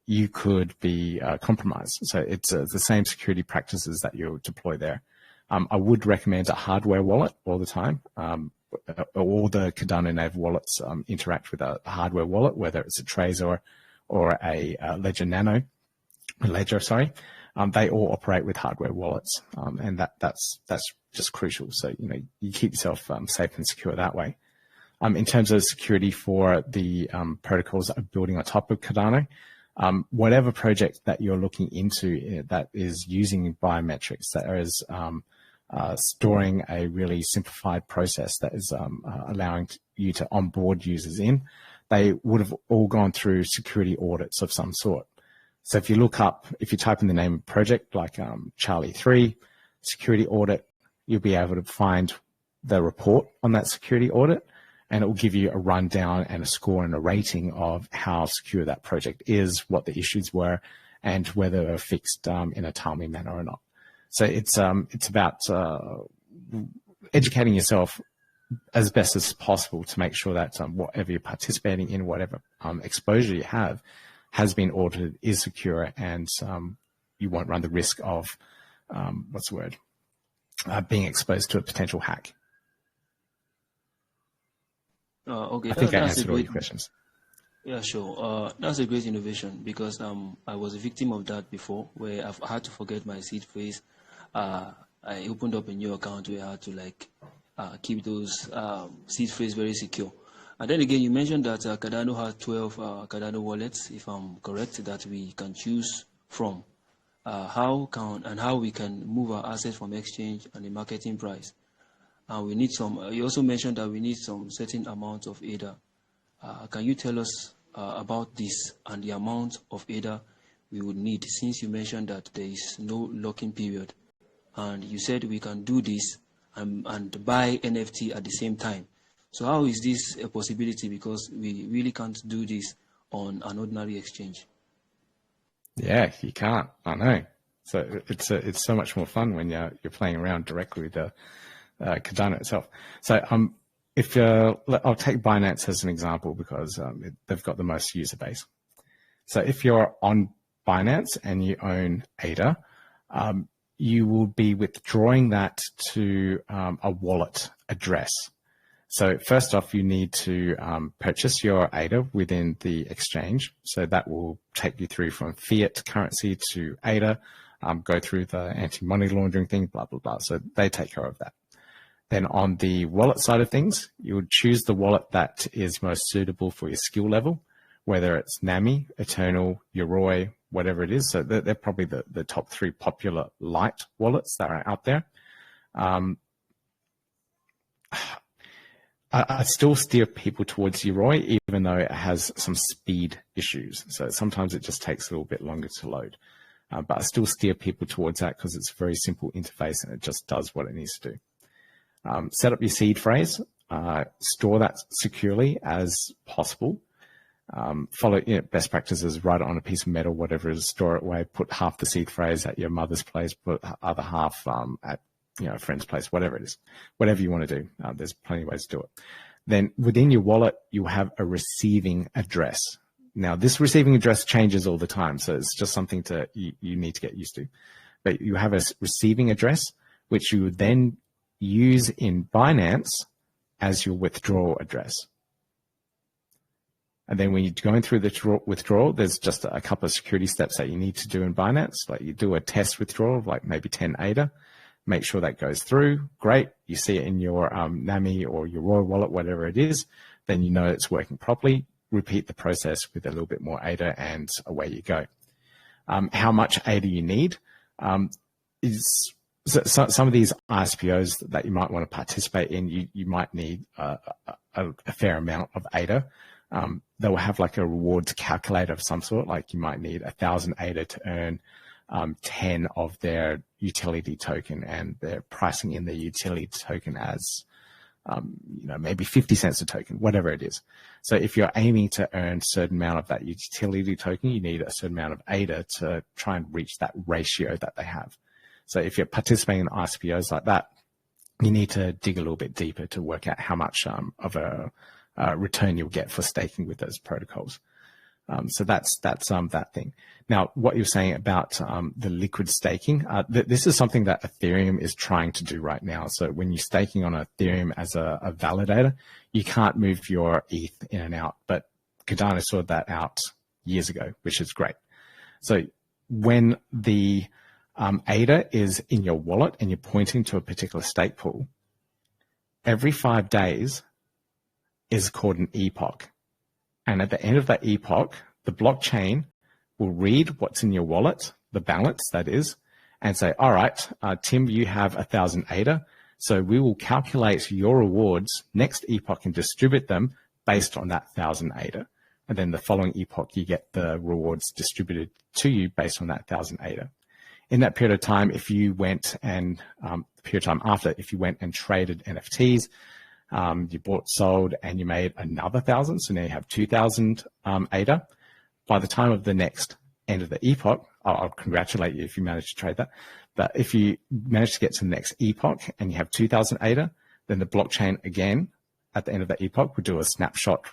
you could be compromised. So it's the same security practices that you'll deploy there. I would recommend a hardware wallet all the time. All the Cardano native wallets interact with a hardware wallet, whether it's a Trezor or a Ledger Nano. Ledger, sorry, they all operate with hardware wallets, and that's just crucial. So you keep yourself safe and secure that way. In terms of security for the protocols that are building on top of Cardano, whatever project that you're looking into that is using biometrics, that is storing a really simplified process that is allowing you to onboard users in, they would have all gone through security audits of some sort. So if you type in the name of project like Charlie3 security audit, you'll be able to find the report on that security audit, and it will give you a rundown and a score and a rating of how secure that project is, what the issues were, and whether they're fixed in a timely manner or not. So it's about educating yourself as best as possible to make sure that whatever you're participating in, whatever exposure you have, has been audited, is secure, and you won't run the risk of, being exposed to a potential hack. Okay, I think I answered all your questions. Yeah, sure. That's a great innovation, because I was a victim of that before, where I've had to forget my seed phrase. I opened up a new account where I had to keep those seed phrase very secure. And then again, you mentioned that Cardano has 12 Cardano wallets, if I'm correct, that we can choose from. How we can move our assets from exchange and the marketing price. And we need some. You also mentioned that we need some certain amount of ADA. Can you tell us about this and the amount of ADA we would need, since you mentioned that there is no locking period? and you said we can do this and buy NFT at the same time. So how is this a possibility? Because we really can't do this on an ordinary exchange. Yeah, you can't. I know. So it's so much more fun when you're playing around directly with the Cardano itself. So if I'll take Binance as an example because they've got the most user base. So if you're on Binance and you own ADA, you will be withdrawing that to a wallet address. So first off, you need to purchase your ADA within the exchange. So that will take you through from fiat currency to ADA, go through the anti-money laundering thing, blah, blah, blah. So they take care of that. Then on the wallet side of things, you would choose the wallet that is most suitable for your skill level, whether it's NAMI, Eternal, Yoroi, whatever it is. So they're probably the top 3 popular light wallets that are out there. I still steer people towards Yoroi, even though it has some speed issues. So sometimes it just takes a little bit longer to load. But I still steer people towards that because it's a very simple interface and it just does what it needs to do. Set up your seed phrase, store that securely as possible. Follow best practices, write it on a piece of metal, whatever it is, store it away, put half the seed phrase at your mother's place, put the other half at a friend's place, whatever it is, whatever you want to do. There's plenty of ways to do it. Then within your wallet, you have a receiving address. Now, this receiving address changes all the time, so it's just something you need to get used to. But you have a receiving address, which you would then use in Binance as your withdrawal address. And then when you're going through the withdrawal, there's just a couple of security steps that you need to do in Binance. Like you do a test withdrawal of like maybe 10 ADA, make sure that goes through. Great. You see it in your NAMI or your Royal wallet, whatever it is, then you know it's working properly. Repeat the process with a little bit more ADA and away you go. How much ADA you need is some of these ISPOs that you might want to participate in, you might need a fair amount of ADA. They will have like a rewards calculator of some sort, like you might need 1,000 ADA to earn 10 of their utility token, and they're pricing in the utility token as maybe 50 cents a token, whatever it is. So if you're aiming to earn a certain amount of that utility token, you need a certain amount of ADA to try and reach that ratio that they have. So if you're participating in ISPOs like that, you need to dig a little bit deeper to work out how much of a return you'll get for staking with those protocols. So that's that thing. Now, what you're saying about the liquid staking, this is something that Ethereum is trying to do right now. So when you're staking on Ethereum as a validator, you can't move your ETH in and out. But Cardano sorted that out years ago, which is great. So when the ADA is in your wallet and you're pointing to a particular stake pool, every 5 days is called an epoch. And at the end of that epoch, the blockchain will read what's in your wallet, the balance that is, and say, all right, Tim, you have 1,000 ADA. So we will calculate your rewards next epoch and distribute them based on that 1,000 ADA. And then the following epoch, you get the rewards distributed to you based on that 1,000 ADA. In that period of time, if you went and the period of time after, if you went and traded NFTs, you bought, sold, and you made another 1,000. So now you have 2,000 ADA. By the time of the next end of the epoch, I'll congratulate you if you manage to trade that. But if you manage to get to the next epoch and you have 2,000 ADA, then the blockchain again at the end of that epoch will do a snapshot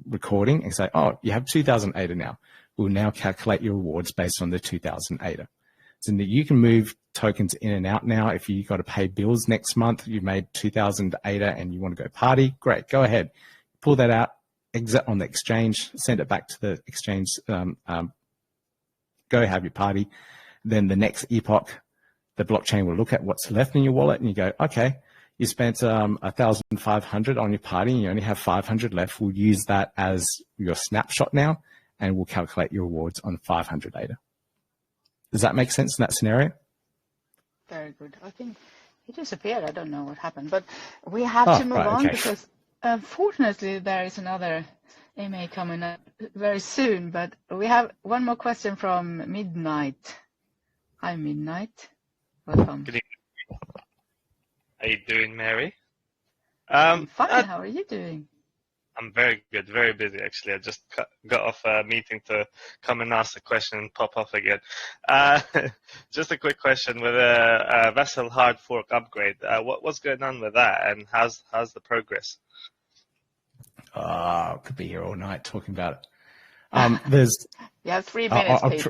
recording and say, oh, you have 2,000 ADA now. We'll now calculate your rewards based on the 2,000 ADA. So that you can move tokens in and out now. If you got to pay bills next month, you made 2,000 ADA and you want to go party, great, go ahead. Pull that out, exit on the exchange, send it back to the exchange, go have your party. Then the next epoch, the blockchain will look at what's left in your wallet and you go, okay, you spent 1,500 on your party and you only have 500 left. We'll use that as your snapshot now and we'll calculate your rewards on 500 ADA. Does that make sense in that scenario? Very good. I think he disappeared. I don't know what happened, but we have to move on because unfortunately there is another AMA coming up very soon. But we have one more question from Midnight. Hi, Midnight. Welcome. Good How you doing, Mary? I'm fine. How are you doing? I'm very good, very busy actually. I just got off a meeting to come and ask a question and pop off again. Just a quick question with a vessel hard fork upgrade. What's going on with that, and how's the progress? Could be here all night talking about it. There's You have 3 minutes, Pete.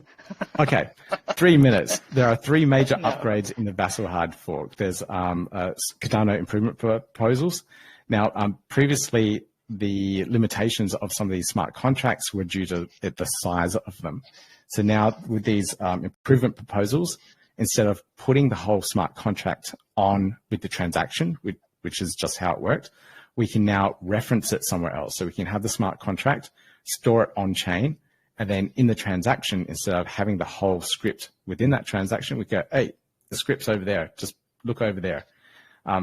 Okay, 3 minutes. There are 3 major upgrades in the Vassal hard fork. There's Cardano improvement proposals. Now, previously, the limitations of some of these smart contracts were due to the size of them. So now, with these improvement proposals, instead of putting the whole smart contract on with the transaction, which is just how it worked, we can now reference it somewhere else. So we can have the smart contract, store it on chain, and then in the transaction, instead of having the whole script within that transaction, we go, hey, the script's over there, just look over there.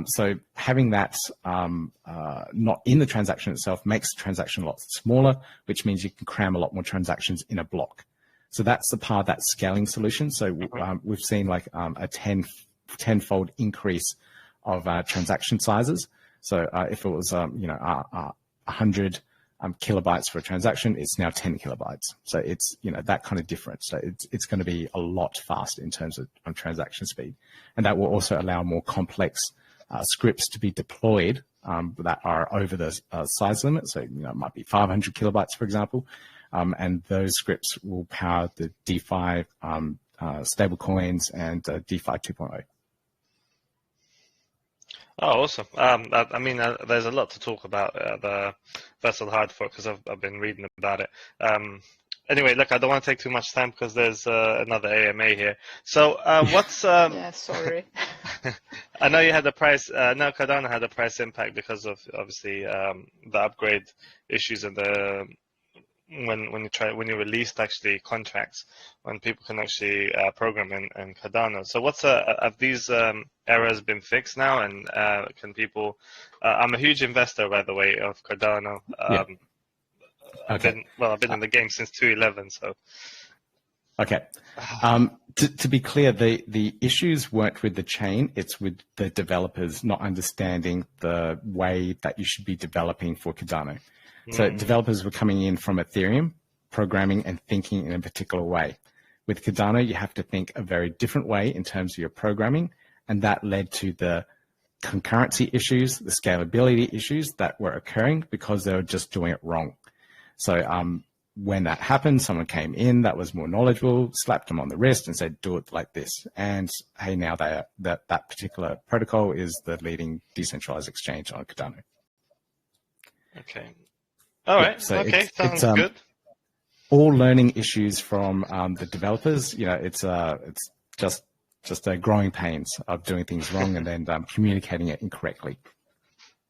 So having that not in the transaction itself makes the transaction a lot smaller, which means you can cram a lot more transactions in a block. So that's the part of that scaling solution. So we've seen like a tenfold increase of transaction sizes. So if it was 100 kilobytes for a transaction, it's now 10 kilobytes. So it's that kind of difference. So it's going to be a lot faster in terms of transaction speed, and that will also allow more complex scripts to be deployed that are over the size limit. So it might be 500 kilobytes, for example, and those scripts will power the DeFi stable coins and DeFi 2.0. Oh, awesome. I mean, there's a lot to talk about the vessel hard fork because I've been reading about it. Anyway, look, I don't want to take too much time because there's another AMA here. So what's... Yeah, sorry. I know you had the price... no, Cardano had a price impact because of, obviously, the upgrade issues and the... When you released actually contracts, when people can actually program in Cardano. So have these errors been fixed now, and can people? I'm a huge investor, by the way, of Cardano. Okay. I've been in the game since 2011. So. Okay. To be clear, the issues weren't with the chain; it's with the developers not understanding the way that you should be developing for Cardano. So developers were coming in from Ethereum, programming and thinking in a particular way. With Cardano, you have to think a very different way in terms of your programming, and that led to the concurrency issues, the scalability issues that were occurring because they were just doing it wrong. So when that happened, someone came in that was more knowledgeable, slapped them on the wrist and said, do it like this. And hey, now that particular protocol is the leading decentralized exchange on Cardano. Okay. All right. So okay. Sounds good. All learning issues from the developers. It's just growing pains of doing things wrong and then communicating it incorrectly.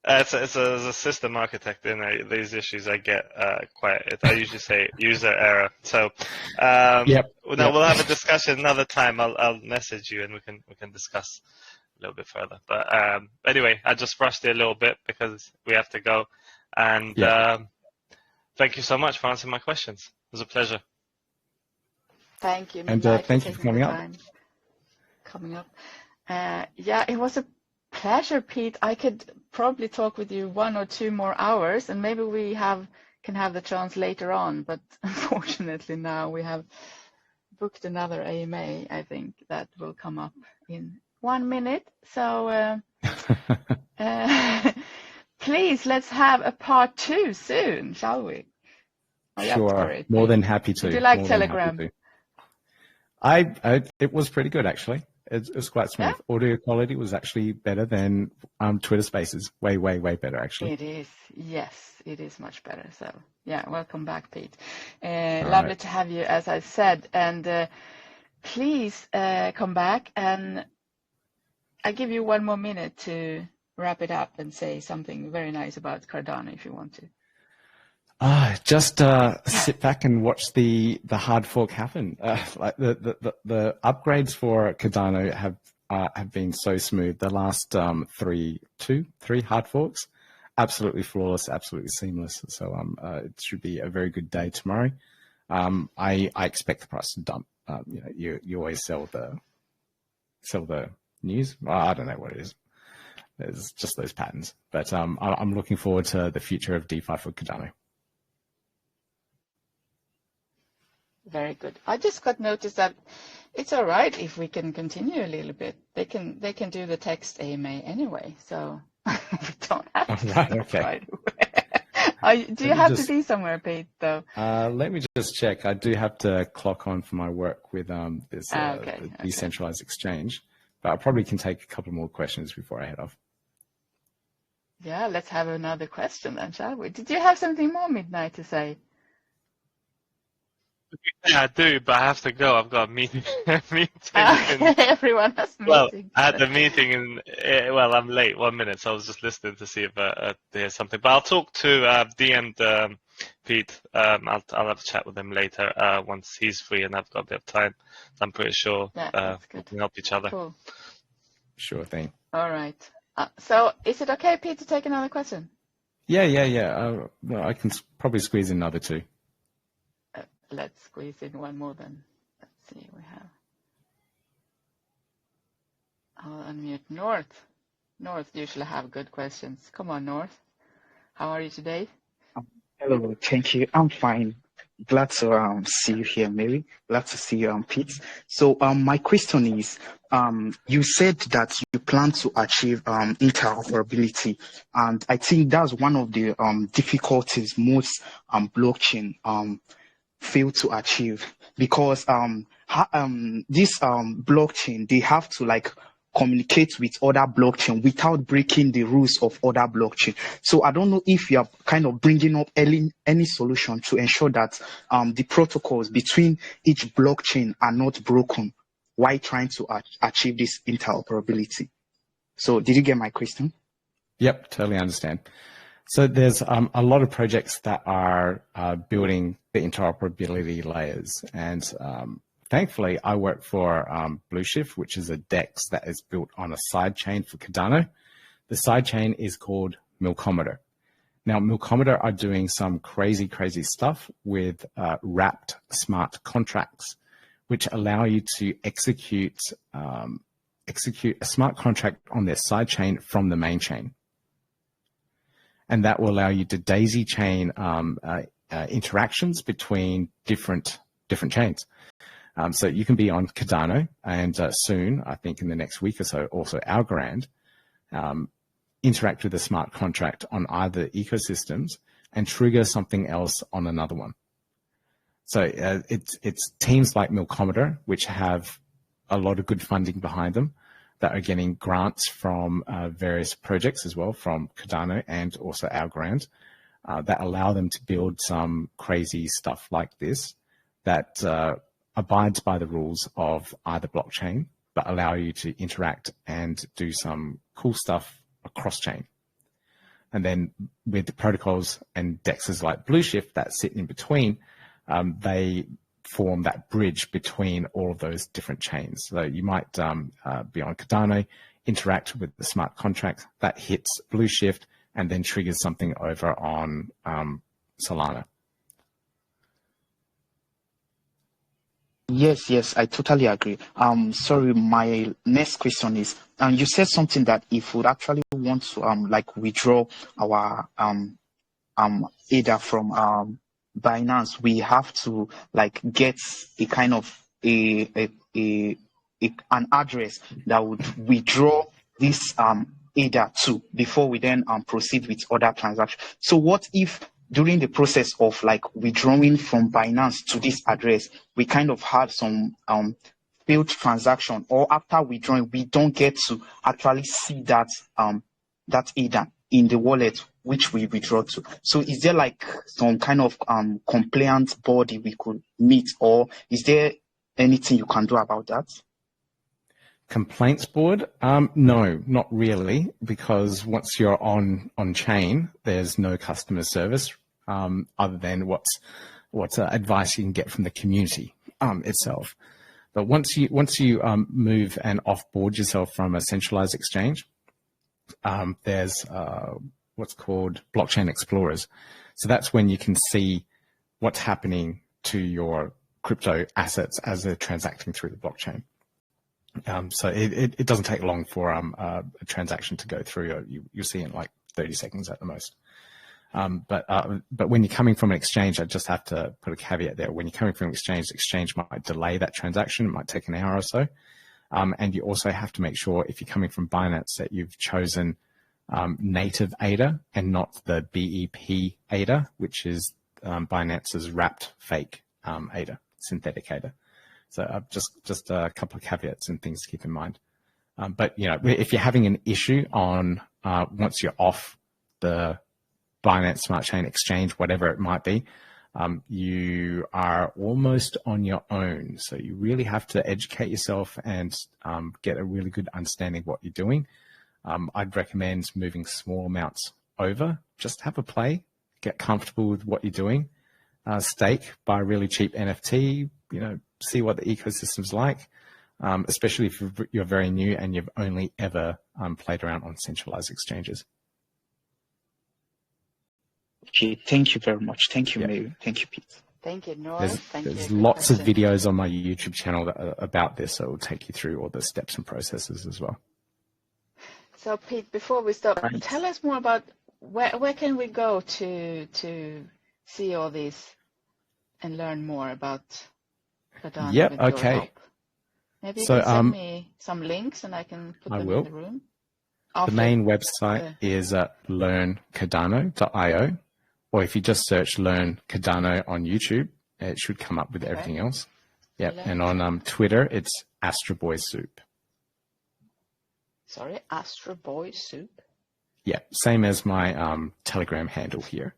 As a system architect, these issues I get I usually say user error. So we'll have a discussion another time. I'll message you and we can discuss a little bit further. But anyway, I just rushed it a little bit because we have to go. And thank you so much for answering my questions. It was a pleasure. Thank you. And thank you for coming up. It was a pleasure, Pete. I could probably talk with you 1 or 2 more hours, and maybe we can have the chance later on. But unfortunately, now we have booked another AMA. I think that will come up in 1 minute. So please, let's have a part 2 soon, shall we? Sure, more than happy to. Did you like Telegram? It was pretty good, actually. It was quite smooth. Yeah? Audio quality was actually better than Twitter Spaces. Way, way, way better, actually. It is. Yes, it is much better. So, welcome back, Pete. Lovely to have you, as I said. And please come back. And I give you 1 more minute to wrap it up and say something very nice about Cardano if you want to. Just sit back and watch the hard fork happen. Like the upgrades for Cardano have been so smooth. The last three hard forks, absolutely flawless, absolutely seamless. So it should be a very good day tomorrow. I expect the price to dump. You always sell the news. Well, I don't know what it is. There's just those patterns. But I'm looking forward to the future of DeFi for Cardano. Very good. I just got notice that it's all right if we can continue a little bit. They can do the text AMA anyway, so we don't have to stop right away. Do you have to be somewhere, Pete, though? Let me just check. I do have to clock on for my work with this decentralized exchange, but I probably can take a couple more questions before I head off. Yeah, let's have another question then, shall we? Did you have something more, Midnight, to say? Yeah, I do, but I have to go. I've got a meeting. Everyone has meetings. Well, I had the meeting, and I'm late 1 minute, so I was just listening to see if there's something. But I'll talk to D and Pete. I'll have a chat with him later once he's free and I've got a bit of time. I'm pretty sure we can help each other. Cool. Sure thing. All right. So is it okay, Pete, to take another question? Yeah. Well, I can probably squeeze in another two. Let's squeeze in one more then. Let's see, we have. I'll unmute North. North usually have good questions. Come on, North. How are you today? Hello, thank you. I'm fine. Glad to see you here, Mary. Glad to see you, Pete. So my question is, you said that you plan to achieve interoperability, and I think that's one of the difficulties most blockchain fail to achieve, because this blockchain, they have to like communicate with other blockchain without breaking the rules of other blockchain. So I don't know if you are kind of bringing up any solution to ensure that the protocols between each blockchain are not broken while trying to achieve this interoperability. So did you get my question? Yep, totally understand. So there's a lot of projects that are building the interoperability layers, and thankfully I work for Blueshift, which is a DEX that is built on a sidechain for Cardano. The sidechain is called Milkometer. Now, Milkometer are doing some crazy stuff with wrapped smart contracts, which allow you to execute a smart contract on their sidechain from the main chain. And that will allow you to daisy chain interactions between different chains. So you can be on Cardano, and soon, I think in the next week or so, also Algorand, interact with a smart contract on either ecosystems and trigger something else on another one. So it's teams like Milkometer, which have a lot of good funding behind them, that are getting grants from various projects as well, from Cardano and also Algorand, that allow them to build some crazy stuff like this that abides by the rules of either blockchain, but allow you to interact and do some cool stuff across chain. And then with the protocols and dexes like Blueshift that sit in between, they form that bridge between all of those different chains. So you might be on Cardano, interact with the smart contract that hits Blueshift and then triggers something over on Solana. Yes, I totally agree. Sorry, my next question is, you said something that if we actually want to like withdraw our ADA from Binance, we have to like get a kind of an address that would withdraw this ADA to before we then proceed with other transactions. So what if during the process of like withdrawing from Binance to this address, we kind of had some failed transaction, or after withdrawing, we don't get to actually see that that ADA in the wallet which we withdraw to? So is there like some kind of compliance body we could meet, or is there anything you can do about that? Complaints board? No, not really, because once you're on chain, there's no customer service other than what advice you can get from the community itself. But once you move and offboard yourself from a centralized exchange, there's what's called blockchain explorers. So that's when you can see what's happening to your crypto assets as they're transacting through the blockchain. So it doesn't take long for a transaction to go through. You'll see in like 30 seconds at the most. But when you're coming from an exchange, I just have to put a caveat there. When you're coming from an exchange, the exchange might delay that transaction. It might take an hour or so. And you also have to make sure if you're coming from Binance that you've chosen native ADA and not the BEP ADA, which is Binance's wrapped fake ADA, synthetic ADA. So just a couple of caveats and things to keep in mind. But you know, if you're having an issue on once you're off the Binance Smart Chain exchange, whatever it might be, you are almost on your own. So you really have to educate yourself and get a really good understanding of what you're doing. I'd recommend moving small amounts over, just have a play, get comfortable with what you're doing, stake, buy a really cheap NFT, you know, see what the ecosystem's like, especially if you're very new and you've only ever played around on centralized exchanges. Okay, thank you very much. Thank you, Mary. Thank you, Pete. Thank you, Noah. There's lots of videos on my YouTube channel about this, so it will take you through all the steps and processes as well. So, Pete, before we stop, tell us more about where can we go to see all these and learn more about Cardano with your help? Maybe you can send me some links and I can put them in the room. The main website is learncardano.io, or if you just search Learn Cardano on YouTube, it should come up with everything else. Yep, and on Twitter, it's AstroBoySoup. Sorry, AstroBoySoup? Yeah, same as my Telegram handle here.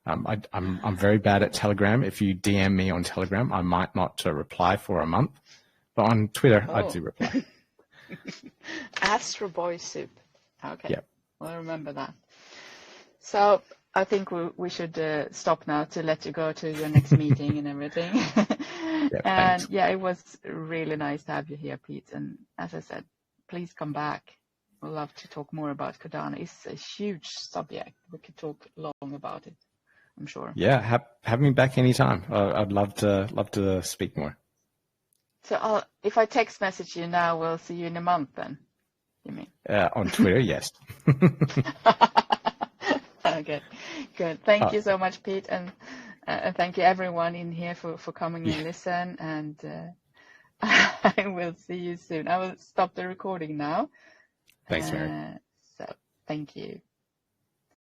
I'm very bad at Telegram. If you DM me on Telegram, I might not reply for a month, but on Twitter, I do reply. AstroBoySoup. Okay, yep. We'll remember that. So I think we should stop now to let you go to your next meeting and everything. And thanks. Yeah, it was really nice to have you here, Pete. And as I said, please come back. We'd love to talk more about Cardano. It's a huge subject. We could talk long about it, I'm sure. Yeah, have me back anytime. I'd love to speak more. So if I text message you now, we'll see you in a month then, you mean? On Twitter, yes. Okay, good. Thank you so much, Pete. And thank you everyone in here for coming and listen. And I will see you soon. I will stop the recording now. Thanks, Mary. So thank you.